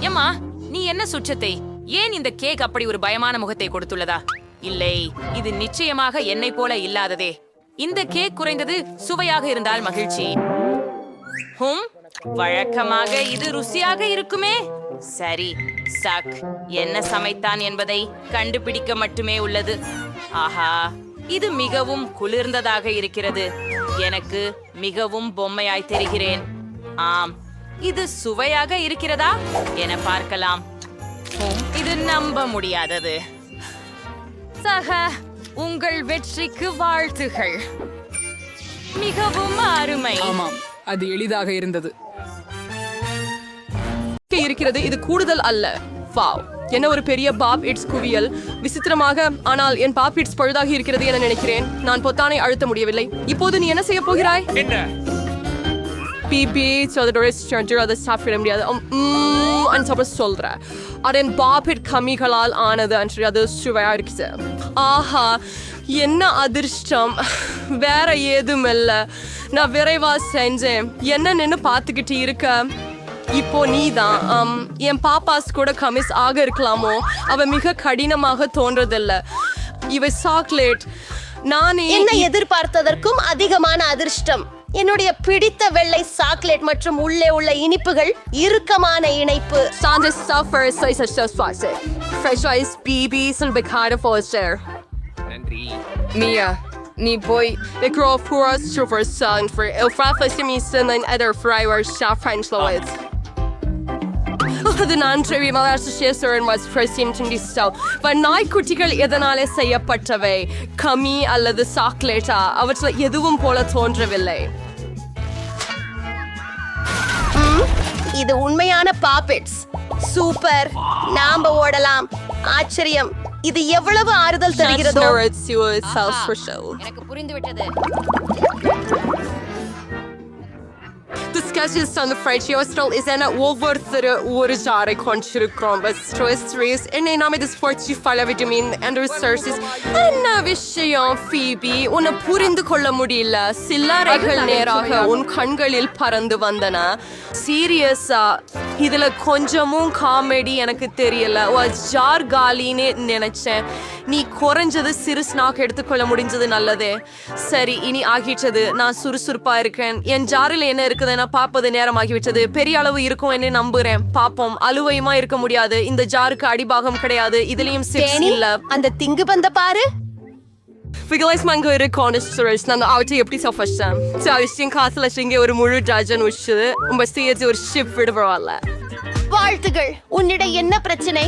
எம்மா, நீ என்ன சுற்றத்தை? ஏன் இந்த கேக் அப்படி ஒரு பயமான முகத்தை கொடுத்துள்ளதா? இல்லை, இது நிச்சயமாக என்னை போல இல்லாததே. இந்த கேக் குறைந்தது சுவையாக இருந்தால் மகிழ்ச்சி. வழக்கமாக இது ருசியாக இருக்குமே. சரி, சக் என்ன சமைத்தான் என்பதை கண்டுபிடிக்க மட்டுமே உள்ளது. ஆஹா, இது மிகவும் குளிர்ந்ததாக இருக்கிறது. எனக்கு மிகவும் பொம்மையாய் தெரிகிறேன். ஆம், இது சுவையாக இருக்கிறதா என பார்க்கலாம். இது நம்ப முடியாதது. சக, உங்கள் வெற்றிக்கு வாழ்த்துகள். மிகவும் அருமை. ஆமாம், அது எளிதாக இருந்தது. இருக்கிறது, இது கூடுதல் அல்ல. வாவ், என்ன ஒரு பெரிய பாப் இட்ஸ் குவியல். விசித்திரமாக, ஆனால் என் பாப் இட்ஸ் பழுதாகி இருக்கிறது என நினைக்கிறேன். நான் பொத்தானை அழுத்த முடியவில்லை. இப்போது நீ என்ன செய்ய போகிறாய்? பிபி அதை சாப்பிட முடியாது. சொல்றேன், அதன் பாபிட் கம்மிகளால் ஆனது அன்று அது சுவையா இருக்குது. ஆஹா, என்ன அதிர்ஷ்டம். வேற ஏதும் இல்ல, நான் விரைவா செஞ்சேன். என்ன நின்று பார்த்துக்கிட்டு இருக்க? இப்போ நீதான். என் பாப்பாஸ் கூட கமிஸ் ஆக இருக்கலாமோ? அவ மிக கடினமாக தோன்றதில்ல. இவை சாக்லேட். நான் என்ன எதிர்பார்த்ததற்கும் அதிகமான அதிர்ஷ்டம். என்னுடைய பிடித்த வெள்ளை சாக்லேட் மற்றும் உள்ளே உள்ள இனிப்புகள் இறுக்கமான இணைப்பு. Mia, ni boy, ik geloof voor ons over zijn voor el frafeste misten en other frywer chef French Louis. The non-trivial association was presenting this show. But நாய்க்குட்டிகள் எதனாலே செய்யப்பட்டவை? கமி அல்லது சாக்லேட்டா? அவற்றில் எதுவும் போல தோன்றவில்லை. இது உண்மையான பாப்பெட்ஸ். சூப்பர், நாம ஓடலாம். ஆச்சரியம், இது எவ்வளவு ஆறுதல் தருகிறதோ. எனக்கு புரிந்துவிட்டது. Discussions on the French hostel is an ஒவ்வொருத்தர் ஒரு ஜாரை கொண்டிருக்கிறோம். But stress என்னை நாம் இது sports follow vitamin and resources. என்ன விஷயம் ஃபீபி? உன்னை புரிந்து கொள்ள முடியல. சில்லறைகள் நேராக உன் கண்களில் பறந்து வந்தன. சீரியஸா, இதுல கொஞ்சமும் காமெடி எனக்கு தெரியல. ஜார் காலின்னு நினைச்சேன். நீ குறைஞ்சது சிறு ஸ்நாக் எடுத்துக்கொள்ள முடிஞ்சது நல்லதே. சரி, இனி ஆகிட்டது. நான் சுறுசுறுப்பா இருக்கேன். என் ஜாரில் என்ன இருக்குது நான் பார்ப்பது நேரமாகிவிட்டது. பெரிய அளவு இருக்கும் என்று நம்புறேன். பாப்போம். அலுவையுமா இருக்க முடியாது. இந்த ஜாருக்கு அடிபாகம் கிடையாது. இதுலயும் சிப்ஸ் இல்ல. அந்த திங்கு பந்த பாரு. Vigilais mango இரு கான்ஸ்டரஸ். நான் அவுட்டை எப்படி சாப்பிட்டேன்? சாவிஸ்டின் காசுல இங்கே ஒரு முழு டஜன் உச்சுது. உங்க சேர்த்து ஒரு ஷிப் விடுவாள். வாழ்த்துகள். உன்னிடம் என்ன பிரச்சனை?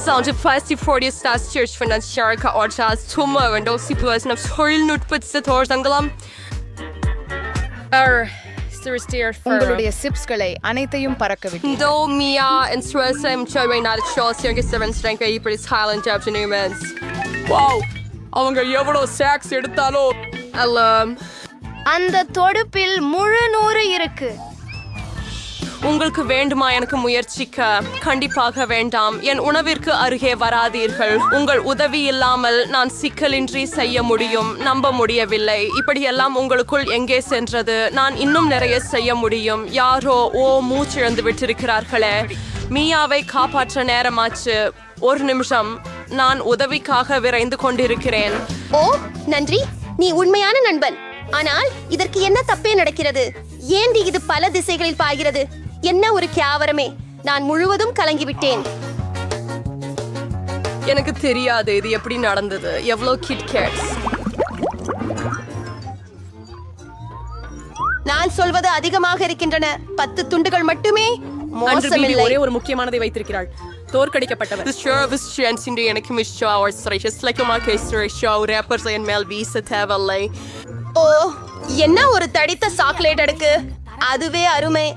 Sound fast 40 stars church finansiärka orchas tomma och då situationen av தொழில்நுட்பத்தோர்தங்களாம். உங்களுடைய சிப்ஸ்களை அனைத்தையும் பறக்க விட்டு. Do Mia and stress I'm showing not show circus 7 strength இப்படி silent jobs and humans. Wow, அவங்க எவ்வளவு சாக்ஸ் எடுத்தாலோ. அந்த தொடுப்பில் முழு 100 இருக்கு. உங்களுக்கு வேண்டுமா எனக்கு முயற்சிக்க? கண்டிப்பாக வேண்டாம். என் உணவிற்கு அருகே வராதீர்கள். உங்கள் உதவி இல்லாமல் நான் சிக்கலின்றி செய்ய முடியும். நம்ப முடியவில்லை. இப்படியெல்லாம் உங்களுக்குள் எங்கே சென்றது? நான் இன்னும் நிறைய செய்ய முடியும். யாரோ மூச்சிழந்து விட்டிருக்கிறார்களே. மியாவை காப்பாற்ற நேரமாச்சு. ஒரு நிமிஷம், நான் உதவிக்காக விரைந்து கொண்டிருக்கிறேன். ஓ, நன்றி. நீ உண்மையான நண்பன். ஆனால் இதற்கு என்ன தப்பே நடக்கிறது? ஏண்டி இது பல திசைகளில் பாய்கிறது? என்ன ஒரு கேவலமே. நான் முழுவதும் கலங்கிவிட்டேன். எனக்கு தெரியாது இது எப்படி நடந்தது. எவ்வளவு கிட்கேட்ஸ். நான் சொல்வது அதிகமாக இருக்கின்றன. 10 துண்டுகள் மட்டுமே. மோசமில்லை. ஒரே ஒரு முக்கியமானதை வைத்திருக்கிறாள். தோற்கடிக்கப்பட்டவர். The service chance in the enemy hours stretches like a market show rappers and Melvisa Tavalley. ஓ, என்ன ஒரு தடித்த சாக்லேட் அடுக்கு. அதுவே அருமை.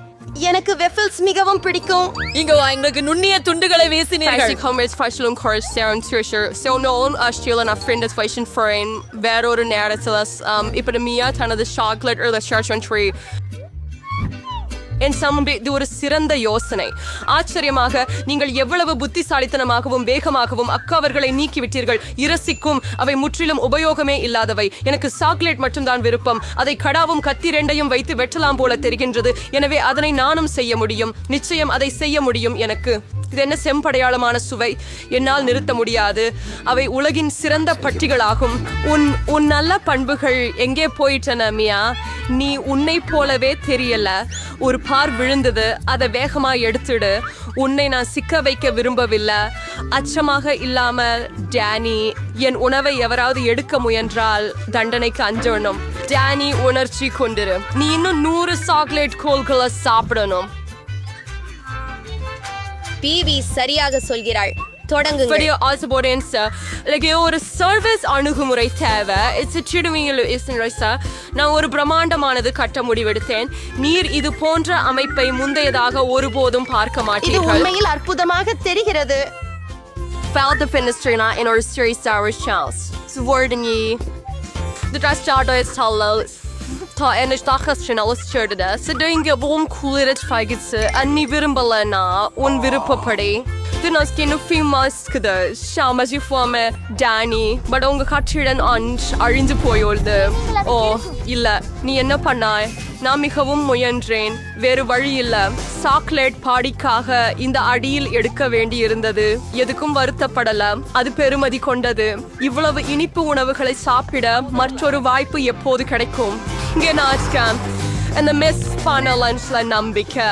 எனக்கு வெஃபில்ஸ் மிகவும் பிடிக்கும். இங்க எங்களுக்கு நுண்ணிய துண்டுகளை வீசினீர்கள். Comments fashion course down treasure. So known as Australian a friend is fashion foreign. வேறொரு நேரத்தில் இப்ப மியா தனது chocolate or the church tree. என் சமம்பே, இது ஒரு சிறந்த யோசனை. ஆச்சரியமாக, நீங்கள் எவ்வளவு புத்திசாலித்தனமாகவும் வேகமாகவும் அக்காவர்களை நீக்கிவிட்டீர்கள். இரசிக்கும் அவை முற்றிலும் உபயோகமே இல்லாதவை. எனக்கு சாக்லேட் மட்டும்தான் விருப்பம். அதை கடாவும் கத்தி 2ஐயும் வைத்து வெட்டலாம் போல தெரிகின்றது. எனவே அதனை நானும் செய்ய முடியும். நிச்சயம் அதை செய்ய முடியும். எனக்கு இது என்ன செம்படையாளமான சுவை. என்னால் நிறுத்த முடியாது. அவை உலகின் சிறந்த பட்டிகளாகும். உன் நல்ல பண்புகள் எங்கே போயிட்டன மியா? நீ உன்னை போலவே தெரியல. ஒரு பார் விழுந்தது. அதை வேகமா எடுத்துடு. உன்னை நான் சிக்க வைக்க விரும்பவில்லை. அச்சமாக இல்லாமல் டேனி, என் உணவை எவராவது எடுக்க முயன்றால் தண்டனைக்கு அஞ்சணும். டேனி உணர்ச்சி கொண்டிரு. நீ இன்னும் 100 சாக்லேட் கோல்களை சாப்பிடணும். பிவி சரியாக சொல்கிறாள். தொடங்குங்க. ஒரு சர்வீஸ் அணுகுமுறை தேவை. நான் ஒரு பிரம்மாண்டமானது கட்ட முடிவெடுத்தேன். நீர் இது போன்ற அமைப்பை முந்தையதாக ஒருபோதும் பார்க்க இது மாட்டீர்கள். உண்மையில் அற்புதமாக தெரிகிறது. Felt the fenestrina in our series sour shells. So worden ye. The dress starter is tall. Ta en stachas channelas cherdada. So doing a boom cooler at faggots. And ni virimbalana. Un virupapadi. Then I was getting a few masks. Sham as you form a Danny. But on the catcher and aunt are in the poyolde. Oh, illa. Ni enna panai. நான் மிகவும் முயன்றேன். வேறு வழி இல்ல. சாக்லேட் பாடிக்காக இந்த அடியில் எடுக்க வேண்டியிருந்தது. எதுக்கும் வருத்தப்படல. அது பெருமதி கொண்டது. இவ்வளவு இனிப்பு உணவுகளை சாப்பிட மற்றொரு வாய்ப்பு எப்போது கிடைக்கும்? இங்கே நாட்கம் அந்த மிஸ் பண்ண லஞ்ச்ல நம்பிக்கை.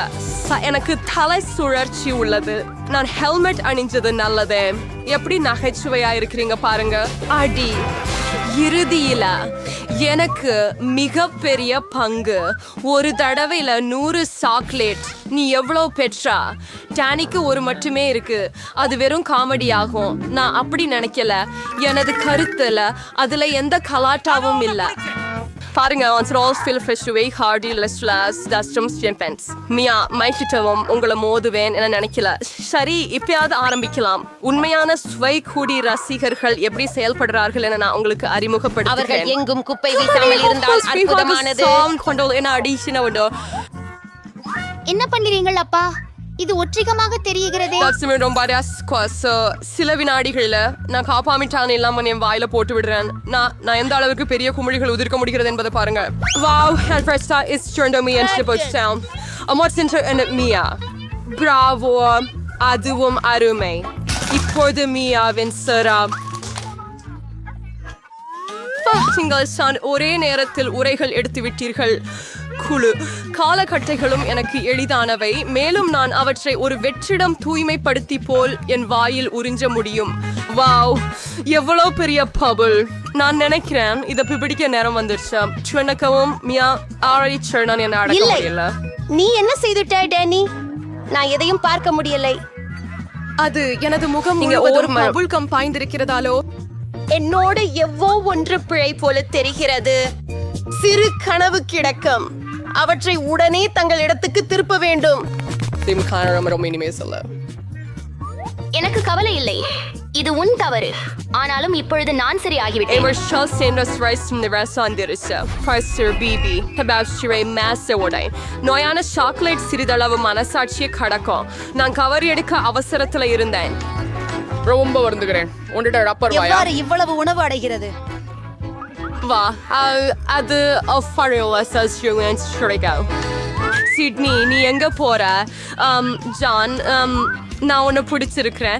எனக்கு தலை சுழற்சி உள்ளது. நான் ஹெல்மெட் அணிஞ்சது நல்லது. எப்படி நகைச்சுவையா இருக்கிறீங்க பாருங்க. அடி இறுதியில எனக்கு மிகப்பெரிய பங்கு. ஒரு தடவையில 100 சாக்லேட். நீ எவ்வளவு பெற்றா? டேனிக்கு ஒரு மட்டுமே இருக்கு. அது வெறும் காமெடி ஆகும். நான் அப்படி நினைக்கல. எனது கருத்துல அதுல எந்த கலாட்டாவும் இல்ல. பாருங்க, மியா மைக்கிட்டவும் உங்களை மோதுவேன் என நினைக்கல. சரி, இப்பயாவது ஆரம்பிக்கலாம். உண்மையான ஸ்வை கூடி ரசிகர்கள் எப்படி செயல்படுறார்கள் என நான் உங்களுக்கு அறிமுகப்படுத்துகிறேன். அவர்கள் எங்கும் குப்பை வீசாமல் இருந்தால் அற்புதமானது. என்ன பண்ணுறீங்கள் அப்பா? இது ஒற்றிகமாக தெரிகிறது. சில வினாடிகள்ல நான் காப்பாமிட்டான் எல்லாம் என் வாயில போட்டு விடுறேன். நான் எந்த அளவுக்கு பெரிய குமிழிகள் உதிர்க்க முடிகிறது என்பதை பாருங்க. Wow, and first it's turned on me and shipped down. What's into Mia? Bravo, அதுவும் அருமை. இப்போது மியாவின் சிரா. நீங்கள் ஒரே நேரத்தில் உரைகள் எடுத்து விட்டீர்கள். குழு காலகட்டைகளும் எனக்கு எளிதானவை. மேலும் நான் அவற்றை ஒரு வெற்றிடம் தூய்மைப்படுத்தி போல் என் வாயில் உறிஞ்ச முடியும். வாவ், எவ்வளவு பெரிய பபுள். நான் நினைக்கிறேன் இதை பிடிக்க நேரம் வந்துருச்சு. சுவனக்கவும் மியா ஆரடிச்சு நான் என்ன அடக்க முடியல. நீ என்ன செய்துட்ட டேனி? நான் எதையும் பார்க்க முடியலை. அது எனது முகம் ஒரு பபுள் கம் பாய்ந்திருக்கிறதாலோ? என்னோட எவ்வளோ ஒன்று பிழை போல தெரிகிறது. சிறு கனவு கிடக்கும். அவற்றை உடனே தங்கள் இடத்துக்கு திருப்ப வேண்டும். எனக்கு கவலை இல்லை. இது உன் தவறு. ஆனாலும் இப்பொழுது நான் சரி ஆகிவிட்டேன். நோயான சாக்லேட் சிறிதளவு மனசாட்சியை கடக்கும். நான் கவர் எடுக்க அவசரத்துல இருந்தேன். ரொம்ப வருந்துகிறேன். இவ்வளவு உணவு அடைகிறது. வா, அது சிட்னி, நீ எங்க போற? ஜான், நான் உன்னை பிடிச்சிருக்கிறேன்.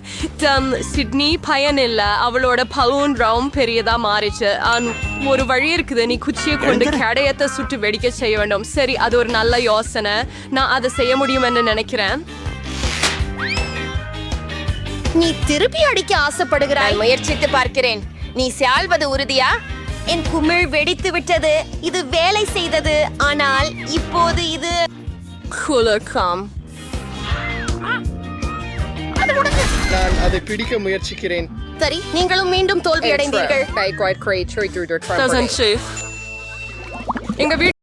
சிட்னி பயன் இல்லை. அவளோட பலூன் ரவுண்ட் பெரியதா மாறிச்சு. ஒரு வழி இருக்குது. நீ குச்சியை கொண்டு கடையத்தை சுட்டு வெடிக்க செய்ய வேண்டும். சரி, அது ஒரு நல்ல யோசனை. நான் அதை செய்ய முடியும் என்று நினைக்கிறேன். நீ திருப்பி அடிக்க ஆசைப்படுகிறாய். முயற்சித்து பார்க்கிறேன். நீ சால்வது உறுதியா? என் குமிழ் வெடித்து விட்டது. இது வேலை செய்தது. ஆனால் இப்போது இது குலக்கம். நான் அதை பிடிக்க முயற்சிக்கிறேன். சரி, நீங்களும் மீண்டும் தோல்வி அடைந்தீர்கள். எங்க வீட்டு